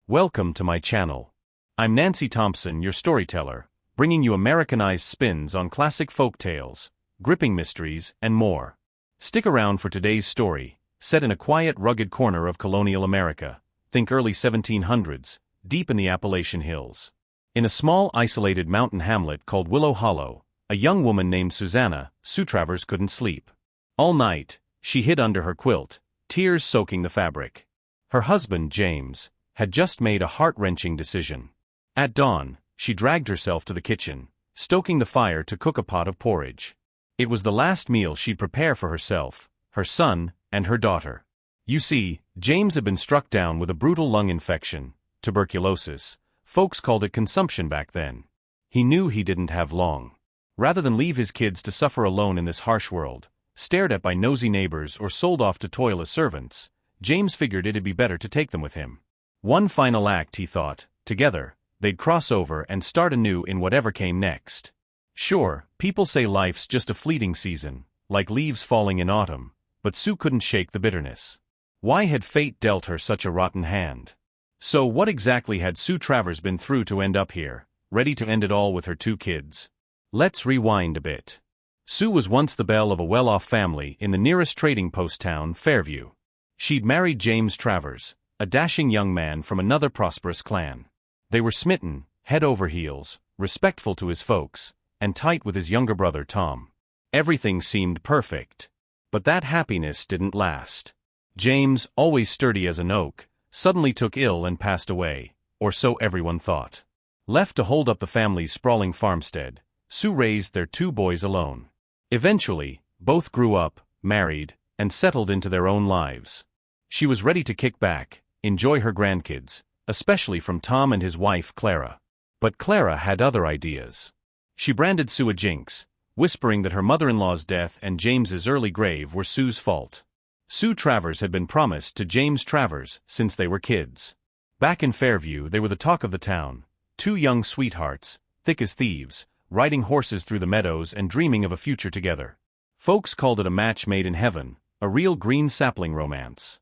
Welcome to my channel. I'm Nancy Thompson, your storyteller, bringing you Americanized spins on classic folk tales, gripping mysteries, and more. Stick around for today's story, set in a quiet, rugged corner of colonial America. Think early 1700s, deep in the Appalachian Hills. In a small, isolated mountain hamlet called Willow Hollow, a young woman named Susanna, Sue Travers, couldn't sleep. All night, she hid under her quilt, tears soaking the fabric. Her husband, James, had just made a heart-wrenching decision. At dawn, she dragged herself to the kitchen, stoking the fire to cook a pot of porridge. It was the last meal she'd prepare for herself, her son, and her daughter. You see, James had been struck down with a brutal lung infection, tuberculosis. Folks called it consumption back then. He knew he didn't have long. Rather than leave his kids to suffer alone in this harsh world, stared at by nosy neighbors or sold off to toil as servants, James figured it'd be better to take them with him. One final act, he thought. Together, they'd cross over and start anew in whatever came next. Sure, people say life's just a fleeting season, like leaves falling in autumn, but Sue couldn't shake the bitterness. Why had fate dealt her such a rotten hand? So what exactly had Sue Travers been through to end up here, ready to end it all with her two kids? Let's rewind a bit. Sue was once the belle of a well-off family in the nearest trading post town, Fairview. She'd married James Travers, a dashing young man from another prosperous clan. They were smitten, head over heels, respectful to his folks, and tight with his younger brother Tom. Everything seemed perfect. But that happiness didn't last. James, always sturdy as an oak, suddenly took ill and passed away, or so everyone thought. Left to hold up the family's sprawling farmstead, Sue raised their two boys alone. Eventually, both grew up, married, and settled into their own lives. She was ready to kick back, enjoy her grandkids, especially from Tom and his wife Clara. But Clara had other ideas. She branded Sue a jinx, whispering that her mother-in-law's death and James's early grave were Sue's fault. Sue Travers had been promised to James Travers since they were kids. Back in Fairview, they were the talk of the town, two young sweethearts, thick as thieves, riding horses through the meadows and dreaming of a future together. Folks called it a match made in heaven, a real green sapling romance.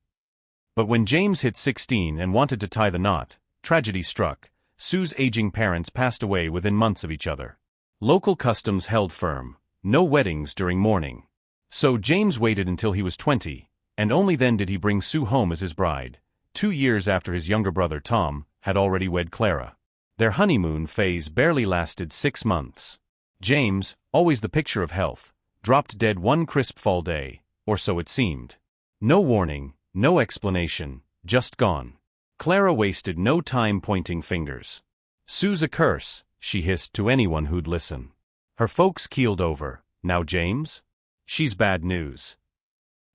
But when James hit 16 and wanted to tie the knot, tragedy struck. Sue's aging parents passed away within months of each other. Local customs held firm, no weddings during mourning. So James waited until he was 20, and only then did he bring Sue home as his bride, 2 years after his younger brother Tom had already wed Clara. Their honeymoon phase barely lasted 6 months. James, always the picture of health, dropped dead one crisp fall day, or so it seemed. No warning, no explanation, just gone. Clara wasted no time pointing fingers. "Sue's a curse," she hissed to anyone who'd listen. Her folks keeled over. "Now James? She's bad news."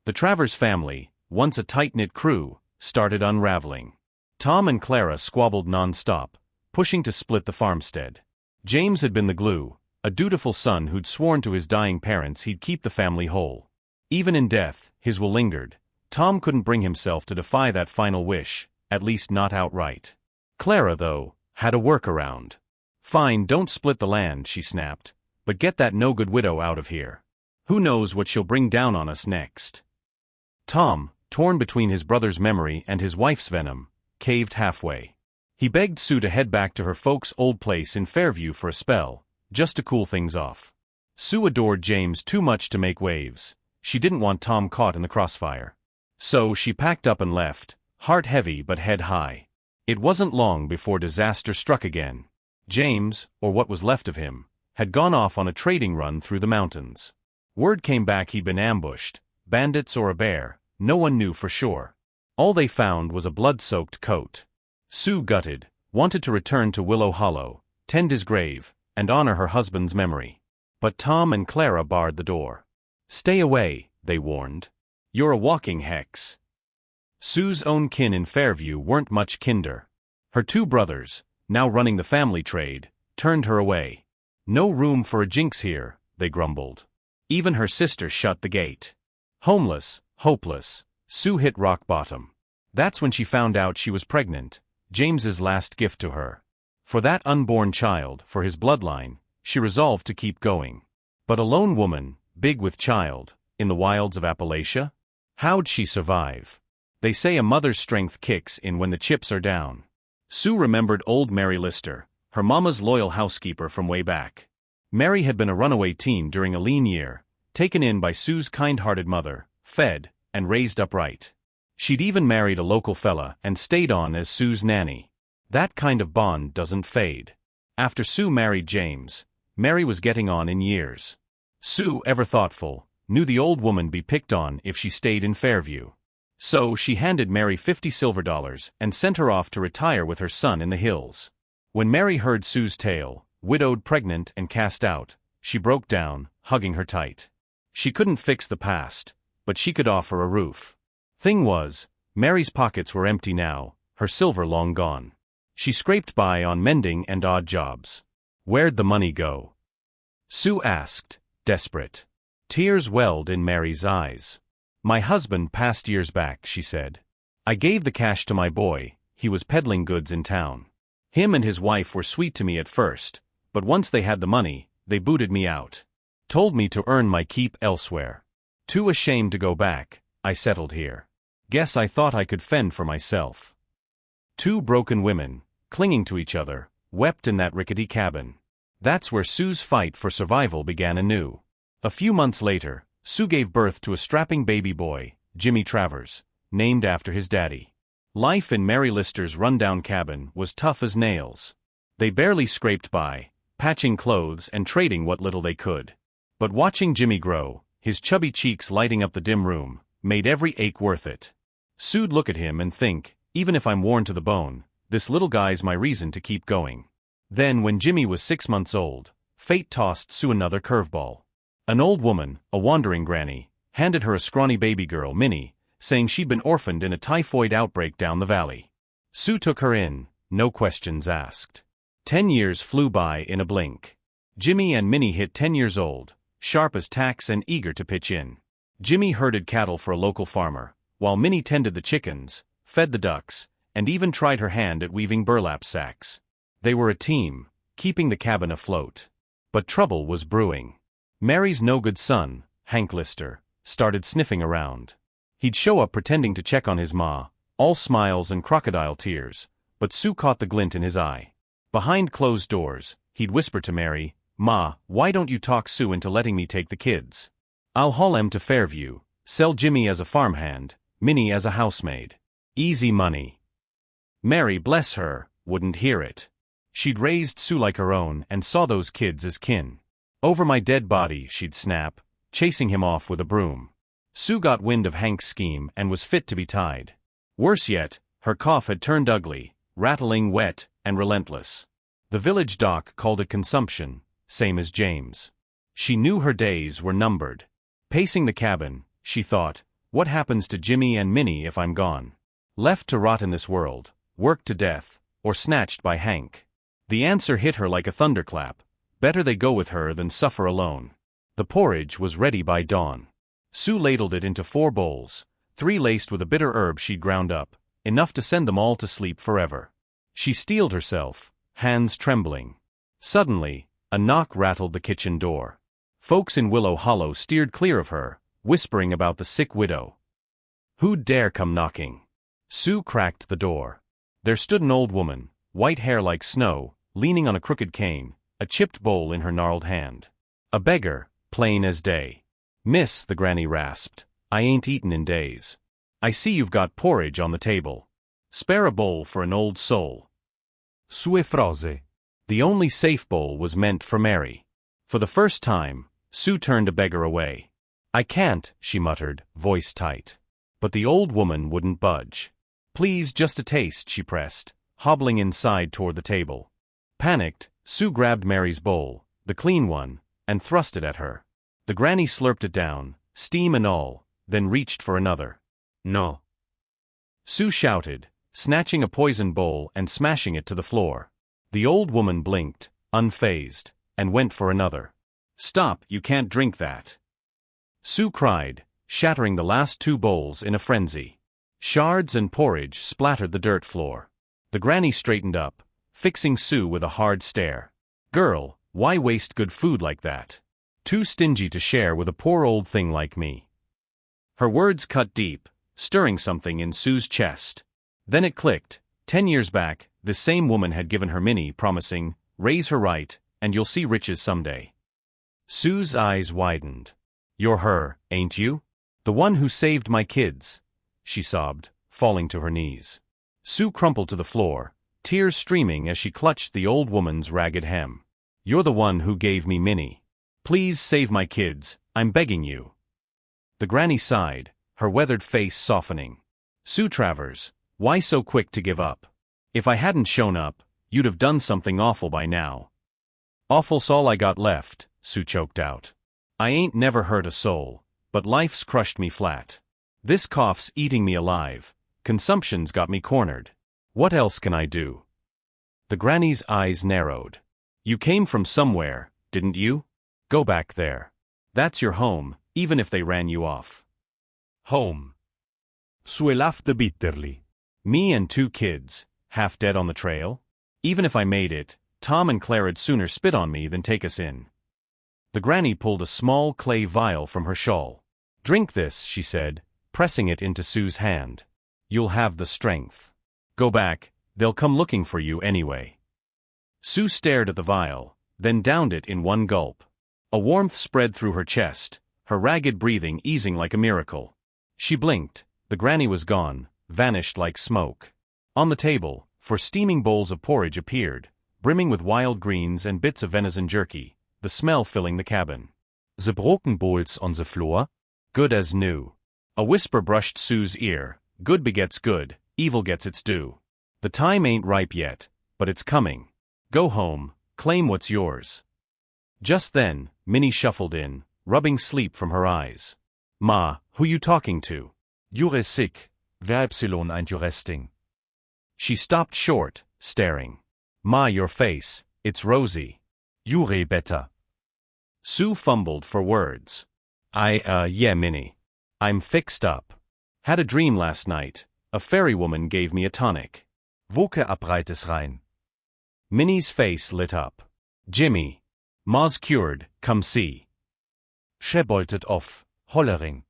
The Travers family, once a tight-knit crew, started unraveling. Tom and Clara squabbled non-stop, pushing to split the farmstead. James had been the glue, a dutiful son who'd sworn to his dying parents he'd keep the family whole. Even in death, his will lingered. Tom couldn't bring himself to defy that final wish, at least not outright. Clara, though, had a workaround. "Fine, don't split the land," she snapped, "but get that no-good widow out of here. Who knows what she'll bring down on us next." Tom, torn between his brother's memory and his wife's venom, caved halfway. He begged Sue to head back to her folks' old place in Fairview for a spell, just to cool things off. Sue adored James too much to make waves. She didn't want Tom caught in the crossfire. So she packed up and left, heart heavy but head high. It wasn't long before disaster struck again. James, or what was left of him, had gone off on a trading run through the mountains. Word came back he'd been ambushed, bandits or a bear, no one knew for sure. All they found was a blood-soaked coat. Sue, gutted, wanted to return to Willow Hollow, tend his grave, and honor her husband's memory. But Tom and Clara barred the door. "Stay away," they warned. "You're a walking hex." Sue's own kin in Fairview weren't much kinder. Her two brothers, now running the family trade, turned her away. "No room for a jinx here," they grumbled. Even her sister shut the gate. Homeless, hopeless, Sue hit rock bottom. That's when she found out she was pregnant, James's last gift to her. For that unborn child, for his bloodline, she resolved to keep going. But a lone woman, big with child, in the wilds of Appalachia? How'd she survive? They say a mother's strength kicks in when the chips are down. Sue remembered old Mary Lister, her mama's loyal housekeeper from way back. Mary had been a runaway teen during a lean year, taken in by Sue's kind-hearted mother, fed, and raised upright. She'd even married a local fella and stayed on as Sue's nanny. That kind of bond doesn't fade. After Sue married James, Mary was getting on in years. Sue, ever thoughtful, knew the old woman be picked on if she stayed in Fairview. So she handed Mary $50 silver and sent her off to retire with her son in the hills. When Mary heard Sue's tale, widowed, pregnant, and cast out, she broke down, hugging her tight. She couldn't fix the past, but she could offer a roof. Thing was, Mary's pockets were empty now, her silver long gone. She scraped by on mending and odd jobs. Where'd the money go? Sue asked, desperate. Tears welled in Mary's eyes. My husband passed years back, she said. I gave the cash to my boy, he was peddling goods in town. Him and his wife were sweet to me at first, but once they had the money, they booted me out. Told me to earn my keep elsewhere. Too ashamed to go back, I settled here. Guess I thought I could fend for myself. Two broken women, clinging to each other, wept in that rickety cabin. That's where Sue's fight for survival began anew. A few months later, Sue gave birth to a strapping baby boy, Jimmy Travers, named after his daddy. Life in Mary Lister's rundown cabin was tough as nails. They barely scraped by, patching clothes and trading what little they could. But watching Jimmy grow, his chubby cheeks lighting up the dim room, made every ache worth it. Sue'd look at him and think, even if I'm worn to the bone, this little guy's my reason to keep going. Then when Jimmy was 6 months old, fate tossed Sue another curveball. An old woman, a wandering granny, handed her a scrawny baby girl, Minnie, saying she'd been orphaned in a typhoid outbreak down the valley. Sue took her in, no questions asked. 10 years flew by in a blink. Jimmy and Minnie hit 10 years old, sharp as tacks and eager to pitch in. Jimmy herded cattle for a local farmer, while Minnie tended the chickens, fed the ducks, and even tried her hand at weaving burlap sacks. They were a team, keeping the cabin afloat. But trouble was brewing. Mary's no-good son, Hank Lister, started sniffing around. He'd show up pretending to check on his ma, all smiles and crocodile tears, but Sue caught the glint in his eye. Behind closed doors, he'd whisper to Mary, "Ma, why don't you talk Sue into letting me take the kids? I'll haul 'em to Fairview, sell Jimmy as a farmhand, Minnie as a housemaid. Easy money." Mary, bless her, wouldn't hear it. She'd raised Sue like her own and saw those kids as kin. "Over my dead body," she'd snap, chasing him off with a broom. Sue got wind of Hank's scheme and was fit to be tied. Worse yet, her cough had turned ugly, rattling, wet, and relentless. The village doc called it consumption, same as James. She knew her days were numbered. Pacing the cabin, she thought, what happens to Jimmy and Minnie if I'm gone? Left to rot in this world, worked to death, or snatched by Hank? The answer hit her like a thunderclap. Better they go with her than suffer alone. The porridge was ready by dawn. Sue ladled it into 4 bowls, 3 laced with a bitter herb she'd ground up, enough to send them all to sleep forever. She steeled herself, hands trembling. Suddenly, a knock rattled the kitchen door. Folks in Willow Hollow steered clear of her, whispering about the sick widow. Who'd dare come knocking? Sue cracked the door. There stood an old woman, white hair like snow, leaning on a crooked cane, a chipped bowl in her gnarled hand. A beggar, plain as day. "Miss," the granny rasped, "I ain't eaten in days. I see you've got porridge on the table. Spare a bowl for an old soul." Sue frose. The only safe bowl was meant for Mary. For the first time, Sue turned a beggar away. "I can't," she muttered, voice tight. But the old woman wouldn't budge. "Please, just a taste," she pressed, hobbling inside toward the table. Panicked, Sue grabbed Mary's bowl, the clean one, and thrust it at her. The granny slurped it down, steam and all, then reached for another. "No!" Sue shouted, snatching a poisoned bowl and smashing it to the floor. The old woman blinked, unfazed, and went for another. "Stop, you can't drink that!" Sue cried, shattering the last 2 bowls in a frenzy. Shards and porridge splattered the dirt floor. The granny straightened up, fixing Sue with a hard stare. "Girl, why waste good food like that? Too stingy to share with a poor old thing like me." Her words cut deep, stirring something in Sue's chest. Then it clicked. 10 years back, This same woman had given her Minnie, promising, "Raise her right, and you'll see riches someday." Sue's eyes widened. "You're her, ain't you? The one who saved my kids," she sobbed, falling to her knees. Sue crumpled to the floor, tears streaming as she clutched the old woman's ragged hem. "You're the one who gave me Minnie. Please save my kids, I'm begging you." The granny sighed, her weathered face softening. "Sue Travers, why so quick to give up? If I hadn't shown up, you'd have done something awful by now." "Awful's all I got left," Sue choked out. "I ain't never hurt a soul, but life's crushed me flat. This cough's eating me alive, consumption's got me cornered. What else can I do?" The granny's eyes narrowed. "You came from somewhere, didn't you? Go back there. That's your home, even if they ran you off." "Home." Sue laughed bitterly. "Me and 2 kids, half dead on the trail? Even if I made it, Tom and Clara'd sooner spit on me than take us in." The granny pulled a small clay vial from her shawl. "Drink this," she said, pressing it into Sue's hand. "You'll have the strength. Go back, they'll come looking for you anyway." Sue stared at the vial, then downed it in one gulp. A warmth spread through her chest, her ragged breathing easing like a miracle. She blinked, the granny was gone, vanished like smoke. On the table, 4 steaming bowls of porridge appeared, brimming with wild greens and bits of venison jerky, the smell filling the cabin. "The broken bowls on the floor?" "Good as new." A whisper brushed Sue's ear. "Good begets good, evil gets its due. The time ain't ripe yet, but it's coming. Go home, claim what's yours." Just then, Minnie shuffled in, rubbing sleep from her eyes. "Ma, who you talking to?" "You're sick. Where Epsilon ain't you resting?" She stopped short, staring. "Ma, your face, it's rosy." "You're better." Sue fumbled for words. Yeah, Minnie. I'm fixed up. Had a dream last night. A fairy woman gave me a tonic." "Woke abreites rein." Minnie's face lit up. "Jimmy. Ma's cured, come see." "She bolted off, hollering."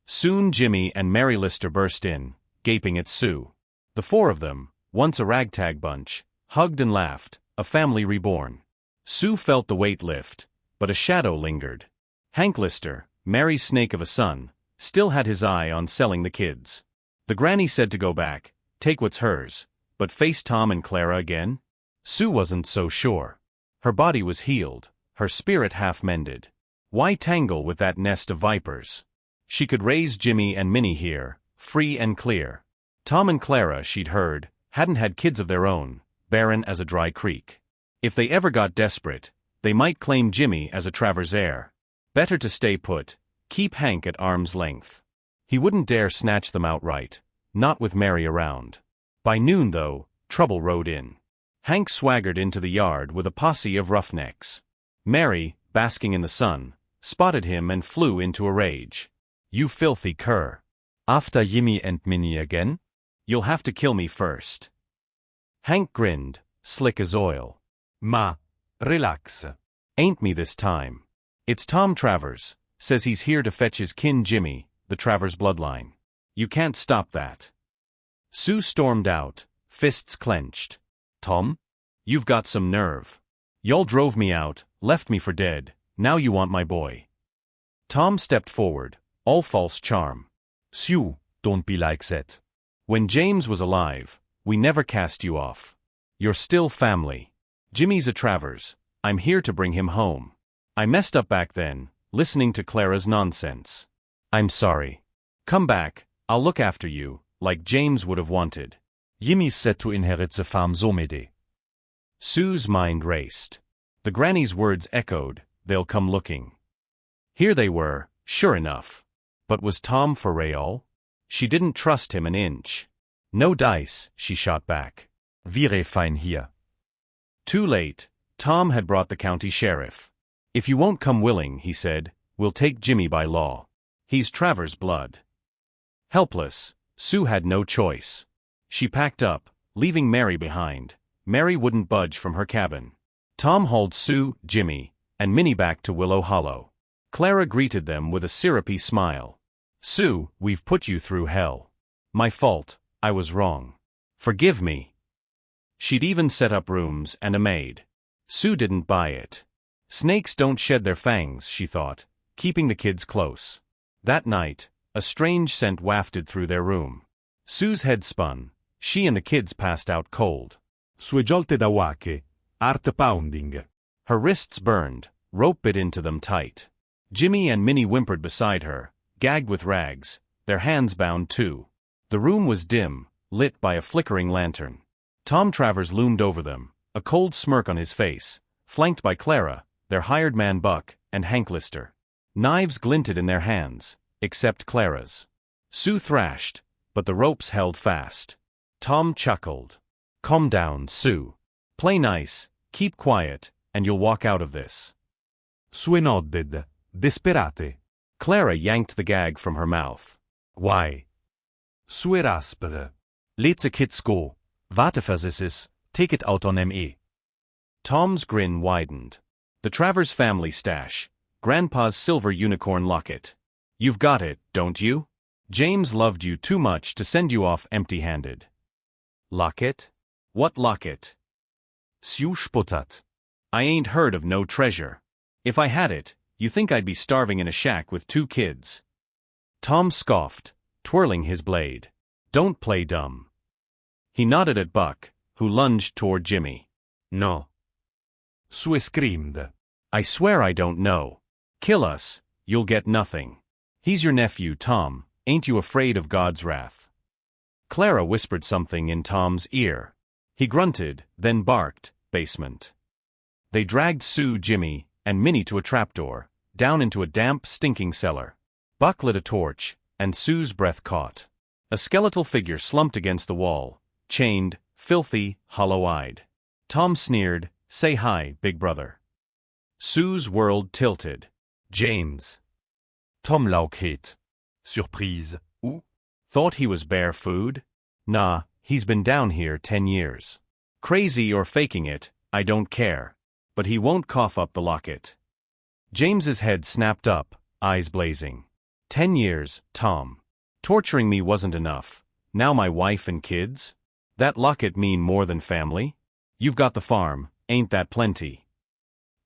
Soon Jimmy and Mary Lister burst in, gaping at Sue. The 4 of them, once a ragtag bunch, hugged and laughed, a family reborn. Sue felt the weight lift, but a shadow lingered. Hank Lister, Mary's snake of a son, still had his eye on selling the kids. The granny said to go back, take what's hers, but face Tom and Clara again? Sue wasn't so sure. Her body was healed, her spirit half mended. Why tangle with that nest of vipers? She could raise Jimmy and Minnie here, free and clear. Tom and Clara, she'd heard, hadn't had kids of their own, barren as a dry creek. If they ever got desperate, they might claim Jimmy as a Travers heir. Better to stay put, keep Hank at arm's length. He wouldn't dare snatch them outright, not with Mary around. By noon, though, trouble rode in. Hank swaggered into the yard with a posse of roughnecks. Mary, basking in the sun, spotted him and flew into a rage. "You filthy cur. After Jimmy and Minnie again? You'll have to kill me first." Hank grinned, slick as oil. "Ma, relax. Ain't me this time. It's Tom Travers, says he's here to fetch his kin Jimmy, the Travers bloodline. You can't stop that." Sue stormed out, fists clenched. "Tom? You've got some nerve. Y'all drove me out, left me for dead, now you want my boy." Tom stepped forward, all false charm. "Sue, don't be like that. When James was alive, we never cast you off. You're still family. Jimmy's a Travers, I'm here to bring him home. I messed up back then, listening to Clara's nonsense. I'm sorry. Come back, I'll look after you, like James would have wanted. Jimmy's set to inherit the farm someday." Sue's mind raced. The granny's words echoed, "They'll come looking." Here they were, sure enough. But was Tom for real? She didn't trust him an inch. "No dice," she shot back. "We're fine here." Too late, Tom had brought the county sheriff. "If you won't come willing," he said, "we'll take Jimmy by law. He's Travers' blood." Helpless, Sue had no choice. She packed up, leaving Mary behind. Mary wouldn't budge from her cabin. Tom hauled Sue, Jimmy, and Minnie back to Willow Hollow. Clara greeted them with a syrupy smile. "Sue, we've put you through hell. My fault, I was wrong. Forgive me." She'd even set up rooms and a maid. Sue didn't buy it. Snakes don't shed their fangs, she thought, keeping the kids close. That night, a strange scent wafted through their room. Sue's head spun. She and the kids passed out cold. Sue giolte da wake, heart pounding. Her wrists burned, rope bit into them tight. Jimmy and Minnie whimpered beside her, gagged with rags, their hands bound too. The room was dim, lit by a flickering lantern. Tom Travers loomed over them, a cold smirk on his face, flanked by Clara, their hired man Buck, and Hank Lister. Knives glinted in their hands, except Clara's. Sue thrashed, but the ropes held fast. Tom chuckled. Calm down, Sue. Play nice, keep quiet, and you'll walk out of this. Sue nodded, desperate. Clara yanked the gag from her mouth. Why? Sue raspte. Let's a kids go. Warte versisses, take it out on me. Tom's grin widened. The Travers family stash, Grandpa's silver unicorn locket. You've got it, don't you? James loved you too much to send you off empty-handed. Locket? What locket? Sue sputtert. I ain't heard of no treasure. If I had it, you think I'd be starving in a shack with 2 kids? Tom scoffed, twirling his blade. Don't play dumb. He nodded at Buck, who lunged toward Jimmy. No. Sue screamed. I swear I don't know. Kill us, you'll get nothing. He's your nephew, Tom. Ain't you afraid of God's wrath? Clara whispered something in Tom's ear. He grunted, then barked, basement. They dragged Sue, Jimmy, and Minnie to a trapdoor, down into a damp, stinking cellar. Buck lit a torch, and Sue's breath caught. A skeletal figure slumped against the wall, chained, filthy, hollow-eyed. Tom sneered, "Say hi, big brother." Sue's world tilted. James. Tom laukhet. Surprise. Où? Thought he was bear food? Nah, he's been down here 10 years. Crazy or faking it, I don't care. But he won't cough up the locket. James's head snapped up, eyes blazing. 10 years, Tom. Torturing me wasn't enough. Now my wife and kids? That locket mean more than family? You've got the farm, ain't that plenty?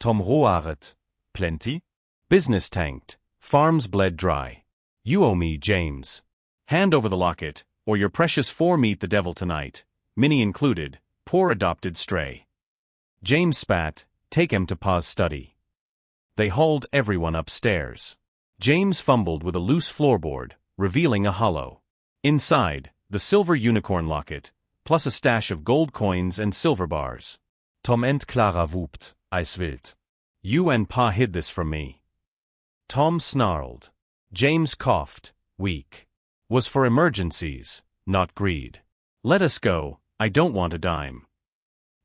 Tom roaret. Plenty? Business tanked. Farms bled dry. You owe me, James. Hand over the locket, or your precious 4 meet the devil tonight, Minnie included, poor adopted stray. James spat, take him to Pa's study. They hauled everyone upstairs. James fumbled with a loose floorboard, revealing a hollow. Inside, the silver unicorn locket, plus a stash of gold coins and silver bars. Tom and Clara whoopt, Eis wild. You and Pa hid this from me. Tom snarled. James coughed, weak. Was for emergencies, not greed. Let us go, I don't want a dime.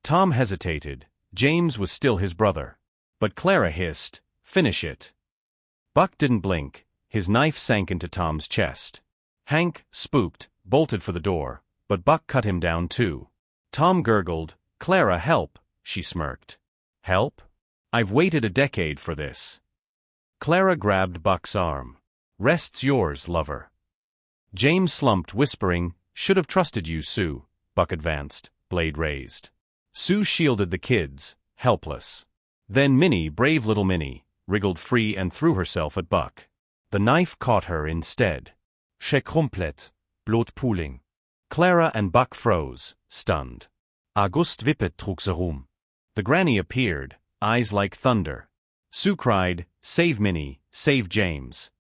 Tom hesitated. James was still his brother. But Clara hissed, finish it. Buck didn't blink, his knife sank into Tom's chest. Hank, spooked, bolted for the door, but Buck cut him down too. Tom gurgled, Clara, help, she smirked. Help? I've waited a decade for this. Clara grabbed Buck's arm. Rest's yours, lover. James slumped, whispering, should have trusted you, Sue. Buck advanced, blade raised. Sue shielded the kids, helpless. Then Minnie, brave little Minnie, wriggled free and threw herself at Buck. The knife caught her instead. She krumplet, bloot pooling. Clara and Buck froze, stunned. August wippet trug ze rum. The granny appeared, eyes like thunder. Sue cried, save Minnie, save James.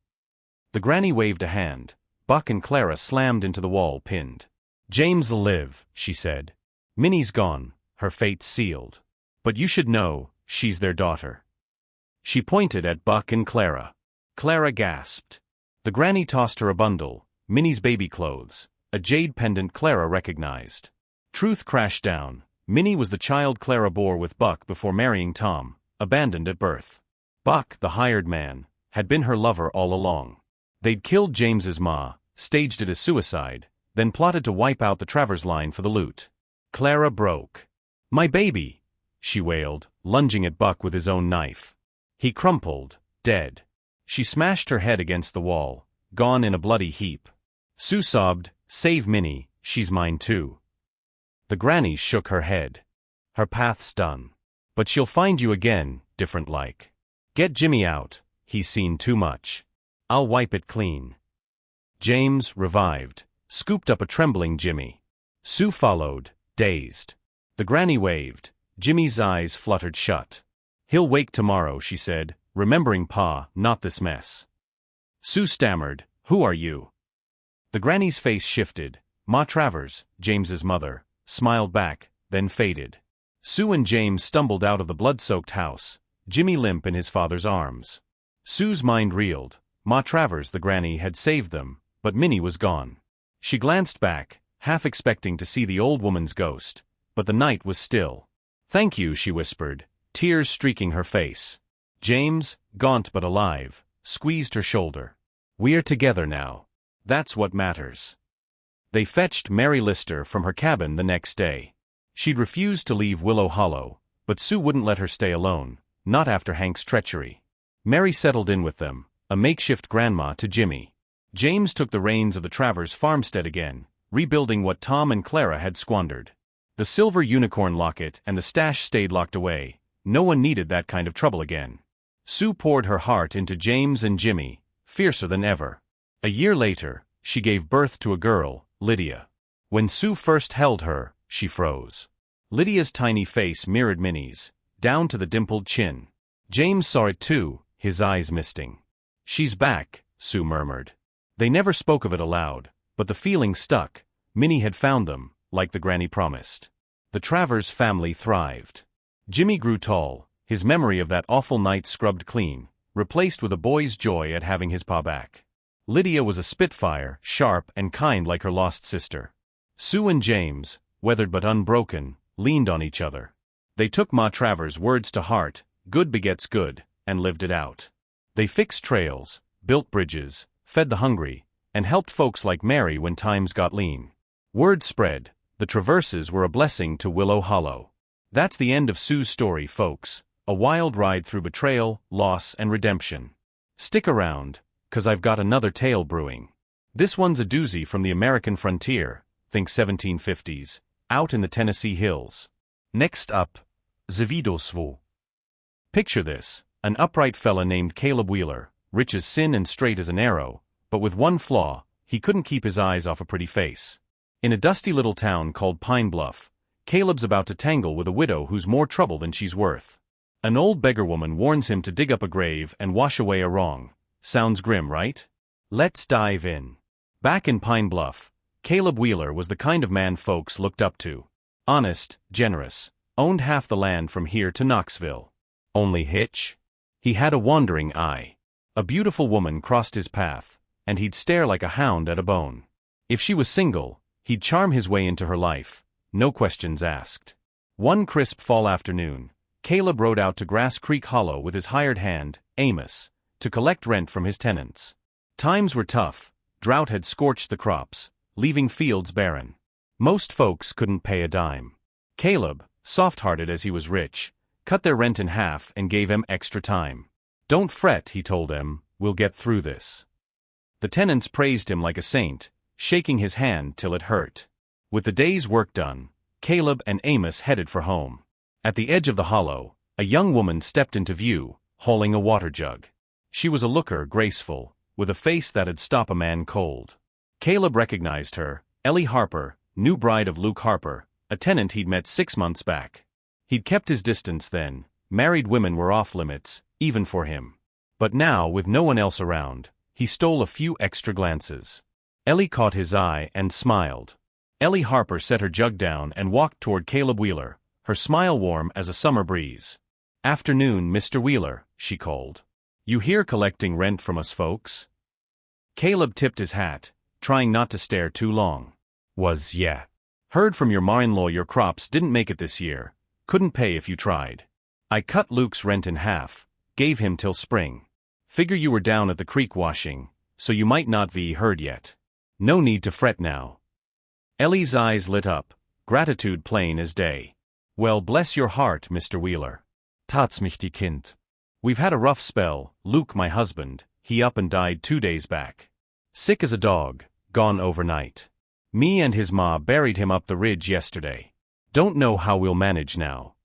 The granny waved a hand. Buck and Clara slammed into the wall, pinned. James'll live, she said. Minnie's gone, her fate sealed. But you should know, she's their daughter. She pointed at Buck and Clara. Clara gasped. The granny tossed her a bundle, Minnie's baby clothes, a jade pendant Clara recognized. Truth crashed down. Minnie was the child Clara bore with Buck before marrying Tom, abandoned at birth. Buck, the hired man, had been her lover all along. They'd killed James's ma, staged it as suicide, then plotted to wipe out the Travers line for the loot. Clara broke. My baby, she wailed, lunging at Buck with his own knife. He crumpled, dead. She smashed her head against the wall, gone in a bloody heap. Sue sobbed, save Minnie, she's mine too. The granny shook her head. Her path's done. But she'll find you again, different like. Get Jimmy out, he's seen too much. I'll wipe it clean. James, revived, scooped up a trembling Jimmy. Sue followed, dazed. The granny waved. Jimmy's eyes fluttered shut. He'll wake tomorrow, she said, remembering Pa, not this mess. Sue stammered, who are you? The granny's face shifted. Ma Travers, James's mother, smiled back, then faded. Sue and James stumbled out of the blood-soaked house, Jimmy limp in his father's arms. Sue's mind reeled. Ma Travers, the granny, had saved them, but Minnie was gone. She glanced back, half expecting to see the old woman's ghost, but the night was still. Thank you, she whispered, tears streaking her face. James, gaunt but alive, squeezed her shoulder. We're together now. That's what matters. They fetched Mary Lister from her cabin the next day. She'd refused to leave Willow Hollow, but Sue wouldn't let her stay alone, not after Hank's treachery. Mary settled in with them, a makeshift grandma to Jimmy. James took the reins of the Travers farmstead again, rebuilding what Tom and Clara had squandered. The silver unicorn locket and the stash stayed locked away. No one needed that kind of trouble again. Sue poured her heart into James and Jimmy, fiercer than ever. A year later, she gave birth to a girl, Lydia. When Sue first held her, she froze. Lydia's tiny face mirrored Minnie's, down to the dimpled chin. James saw it too, his eyes misting. She's back, Sue murmured. They never spoke of it aloud, but the feeling stuck. Minnie had found them, like the granny promised. The Travers family thrived. Jimmy grew tall, his memory of that awful night scrubbed clean, replaced with a boy's joy at having his pa back. Lydia was a spitfire, sharp and kind like her lost sister. Sue and James, weathered but unbroken, leaned on each other. They took Ma Travers' words to heart, good begets good, and lived it out. They fixed trails, built bridges, fed the hungry, and helped folks like Mary when times got lean. Word spread, the Traverses were a blessing to Willow Hollow. That's the end of Sue's story, folks, a wild ride through betrayal, loss, and redemption. Stick around, 'cause I've got another tale brewing. This one's a doozy from the American frontier, think 1750s, out in the Tennessee hills. Next up, Zavidoswo. Picture this, an upright fella named Caleb Wheeler, rich as sin and straight as an arrow, but with one flaw, he couldn't keep his eyes off a pretty face. In a dusty little town called Pine Bluff, Caleb's about to tangle with a widow who's more trouble than she's worth. An old beggar woman warns him to dig up a grave and wash away a wrong. Sounds grim, right? Let's dive in. Back in Pine Bluff, Caleb Wheeler was the kind of man folks looked up to. Honest, generous, owned half the land from here to Knoxville. Only hitch? He had a wandering eye. A beautiful woman crossed his path, and he'd stare like a hound at a bone. If she was single, he'd charm his way into her life, no questions asked. One crisp fall afternoon, Caleb rode out to Grass Creek Hollow with his hired hand, Amos, to collect rent from his tenants. Times were tough, drought had scorched the crops, leaving fields barren. Most folks couldn't pay a dime. Caleb, soft-hearted as he was rich, cut their rent in half and gave him extra time. Don't fret, he told them, we'll get through this. The tenants praised him like a saint, shaking his hand till it hurt. With the day's work done, Caleb and Amos headed for home. At the edge of the hollow, a young woman stepped into view, hauling a water jug. She was a looker, graceful, with a face that'd stop a man cold. Caleb recognized her, Ellie Harper, new bride of Luke Harper, a tenant he'd met 6 months back. He'd kept his distance then, married women were off limits, even for him. But now, with no one else around, he stole a few extra glances. Ellie caught his eye and smiled. Ellie Harper set her jug down and walked toward Caleb Wheeler, her smile warm as a summer breeze. "Afternoon, Mr. Wheeler," she called. "You here collecting rent from us folks?" Caleb tipped his hat, trying not to stare too long. "Yeah. Heard from your ma-in-law your crops didn't make it this year. Couldn't pay if you tried. I cut Luke's rent in half, gave him till spring. Figure you were down at the creek washing, so you might not be heard yet. No need to fret now." Ellie's eyes lit up, gratitude plain as day. "Well, bless your heart, Mr. Wheeler. Tat's mich die Kind. We've had a rough spell. Luke, my husband, he up and died 2 days back. Sick as a dog, gone overnight. Me and his ma buried him up the ridge yesterday. Don't know how we'll manage now.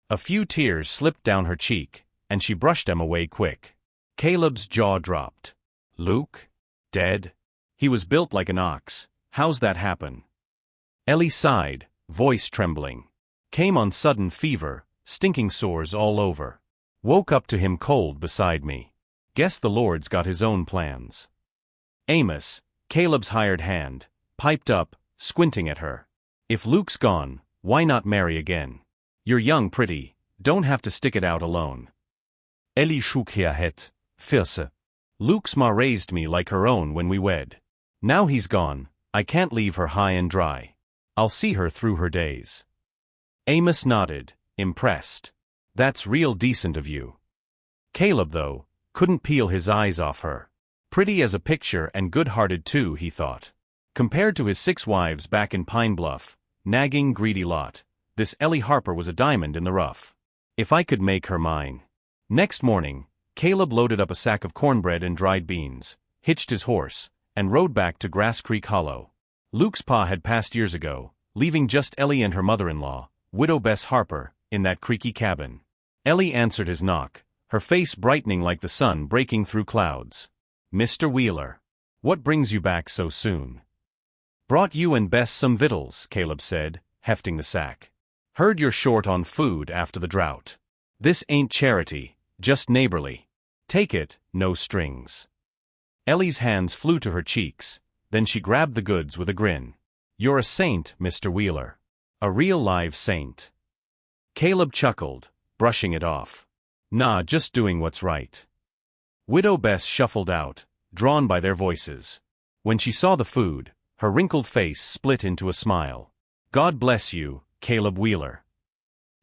A few tears slipped down her cheek, and she brushed them away quick. Caleb's jaw dropped. Luke? Dead? He was built like an ox. How's that happen? Ellie sighed, voice trembling. Came on sudden fever, stinking sores all over. Woke up to him cold beside me. Guess the Lord's got his own plans. Amos, Caleb's hired hand, piped up, squinting at her. If Luke's gone, why not marry again? You're young, pretty, don't have to stick it out alone. Ellie shook her head, fierce. Luke's ma raised me like her own when we wed. Now he's gone, I can't leave her high and dry. I'll see her through her days. Amos nodded, impressed. That's real decent of you. Caleb, though, couldn't peel his eyes off her. Pretty as a picture and good-hearted too, he thought. Compared to his 6 wives back in Pine Bluff, nagging, greedy lot, this Ellie Harper was a diamond in the rough. If I could make her mine. Next morning, Caleb loaded up a sack of cornbread and dried beans, hitched his horse, and rode back to Grass Creek Hollow. Luke's pa had passed years ago, leaving just Ellie and her mother-in-law, Widow Bess Harper, in that creaky cabin. Ellie answered his knock, her face brightening like the sun breaking through clouds. Mr. Wheeler. What brings you back so soon? Brought you and Bess some victuals, Caleb said, hefting the sack. Heard you're short on food after the drought. This ain't charity, just neighborly. Take it, no strings. Ellie's hands flew to her cheeks, then she grabbed the goods with a grin. You're a saint, Mr. Wheeler. A real live saint. Caleb chuckled, brushing it off. Nah, just doing what's right. Widow Bess shuffled out, drawn by their voices. When she saw the food, her wrinkled face split into a smile. God bless you, Caleb Wheeler.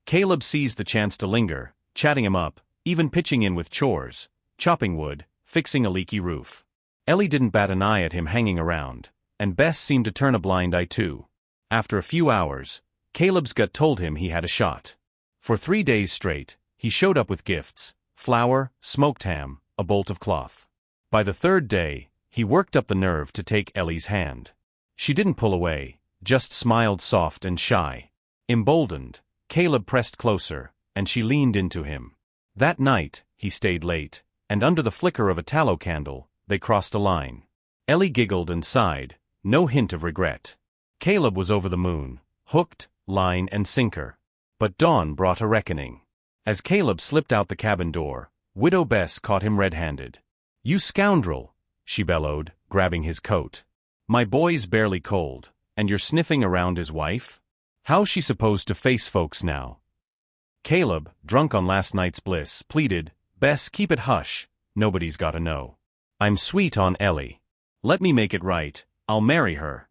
Caleb seized the chance to linger, chatting him up, even pitching in with chores, chopping wood, fixing a leaky roof. Ellie didn't bat an eye at him hanging around, and Bess seemed to turn a blind eye too. After a few hours, Caleb's gut told him he had a shot. For 3 days straight, he showed up with gifts, flour, smoked ham, a bolt of cloth. By the 3rd day, he worked up the nerve to take Ellie's hand. She didn't pull away, just smiled soft and shy. Emboldened, Caleb pressed closer, and she leaned into him. That night, he stayed late, and under the flicker of a tallow candle, they crossed a line. Ellie giggled and sighed, no hint of regret. Caleb was over the moon, hooked, line and sinker. But dawn brought a reckoning. As Caleb slipped out the cabin door, Widow Bess caught him red-handed. You scoundrel, she bellowed, grabbing his coat. My boy's barely cold, and you're sniffing around his wife? How's she supposed to face folks now? Caleb, drunk on last night's bliss, pleaded, Bess, keep it hush, nobody's gotta know. I'm sweet on Ellie. Let me make it right, I'll marry her.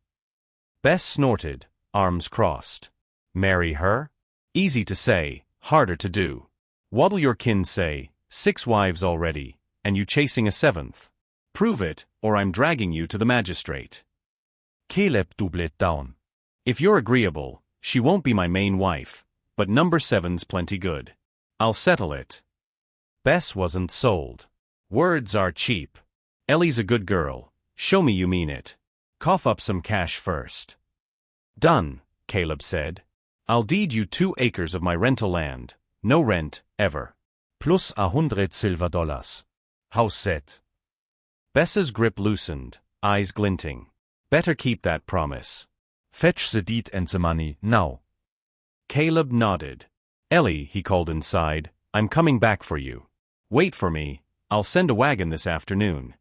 Bess snorted, arms crossed. Marry her? Easy to say, harder to do. What'll your kin say, 6 wives already, and you chasing a 7th? Prove it, or I'm dragging you to the magistrate. Caleb doubled down. If you're agreeable, she won't be my main wife, but number 7's plenty good. I'll settle it. Bess wasn't sold. Words are cheap. Ellie's a good girl, show me you mean it. Cough up some cash first. Done, Caleb said. I'll deed you 2 acres of my rental land, no rent, ever. Plus $100 silver. House set. Bess's grip loosened, eyes glinting. Better keep that promise. Fetch the deed and the money, now. Caleb nodded. Ellie, he called inside, I'm coming back for you. Wait for me, I'll send a wagon this afternoon.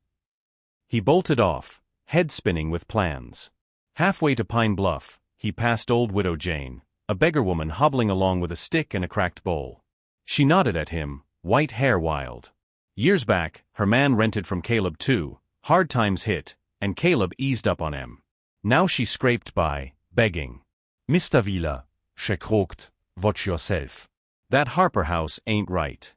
He bolted off, head spinning with plans. Halfway to Pine Bluff, he passed old Widow Jane, a beggar woman hobbling along with a stick and a cracked bowl. She nodded at him, white hair wild. Years back, her man rented from Caleb too, hard times hit, and Caleb eased up on him. Now she scraped by, begging. Mr. Wheeler, she croaked, watch yourself. That Harper house ain't right.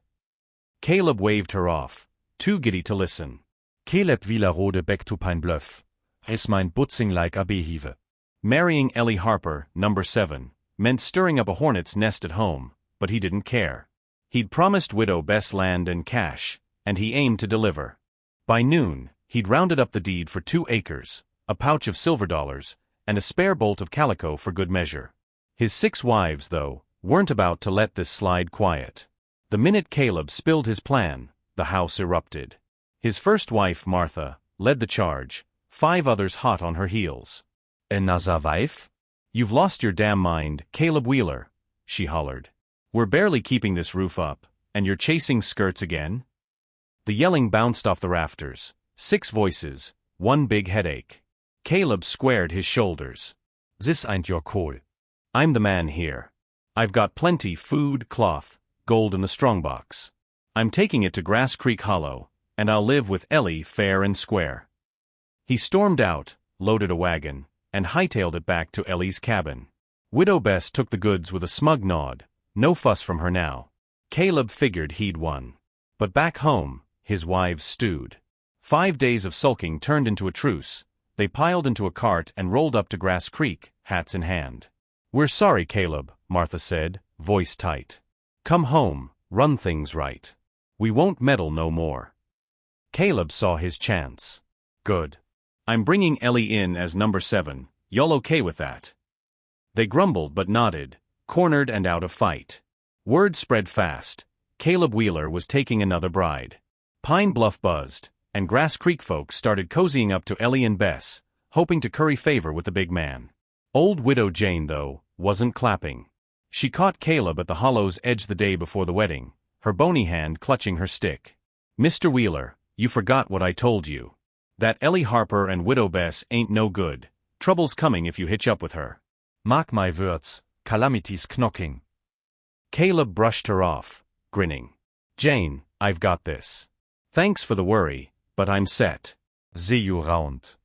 Caleb waved her off, too giddy to listen. Caleb Wheeler rode back to Pine Bluff. Is mein butzing like a beehive. Marrying Ellie Harper, number 7, meant stirring up a hornet's nest at home, but he didn't care. He'd promised Widow Bess land and cash, and he aimed to deliver. By noon, he'd rounded up the deed for 2 acres, a pouch of silver dollars, and a spare bolt of calico for good measure. His 6 wives, though, weren't about to let this slide quiet. The minute Caleb spilled his plan, the house erupted. His first wife, Martha, led the charge, 5 others hot on her heels. Another wife? "You've lost your damn mind, Caleb Wheeler," she hollered. "We're barely keeping this roof up, and you're chasing skirts again?" The yelling bounced off the rafters. 6 voices, 1 big headache. Caleb squared his shoulders. This ain't your call. "I'm the man here. I've got plenty food, cloth, gold in the strongbox. I'm taking it to Grass Creek Hollow, and I'll live with Ellie fair and square." He stormed out, loaded a wagon, and hightailed it back to Ellie's cabin. Widow Bess took the goods with a smug nod. No fuss from her now. Caleb figured he'd won. But back home, his wives stewed. 5 days of sulking turned into a truce. They piled into a cart and rolled up to Grass Creek, hats in hand. "We're sorry, Caleb," Martha said, voice tight. "Come home, run things right. We won't meddle no more." Caleb saw his chance. "Good. I'm bringing Ellie in as number 7, y'all okay with that?" They grumbled but nodded, cornered and out of fight. Word spread fast. Caleb Wheeler was taking another bride. Pine Bluff buzzed, and Grass Creek folks started cozying up to Ellie and Bess, hoping to curry favor with the big man. Old Widow Jane, though, wasn't clapping. She caught Caleb at the hollow's edge the day before the wedding, her bony hand clutching her stick. "Mr. Wheeler, you forgot what I told you. That Ellie Harper and Widow Bess ain't no good. Trouble's coming if you hitch up with her." Mark my words, calamity's knocking. Caleb brushed her off, grinning. "Jane, I've got this. Thanks for the worry, but I'm set." See you round.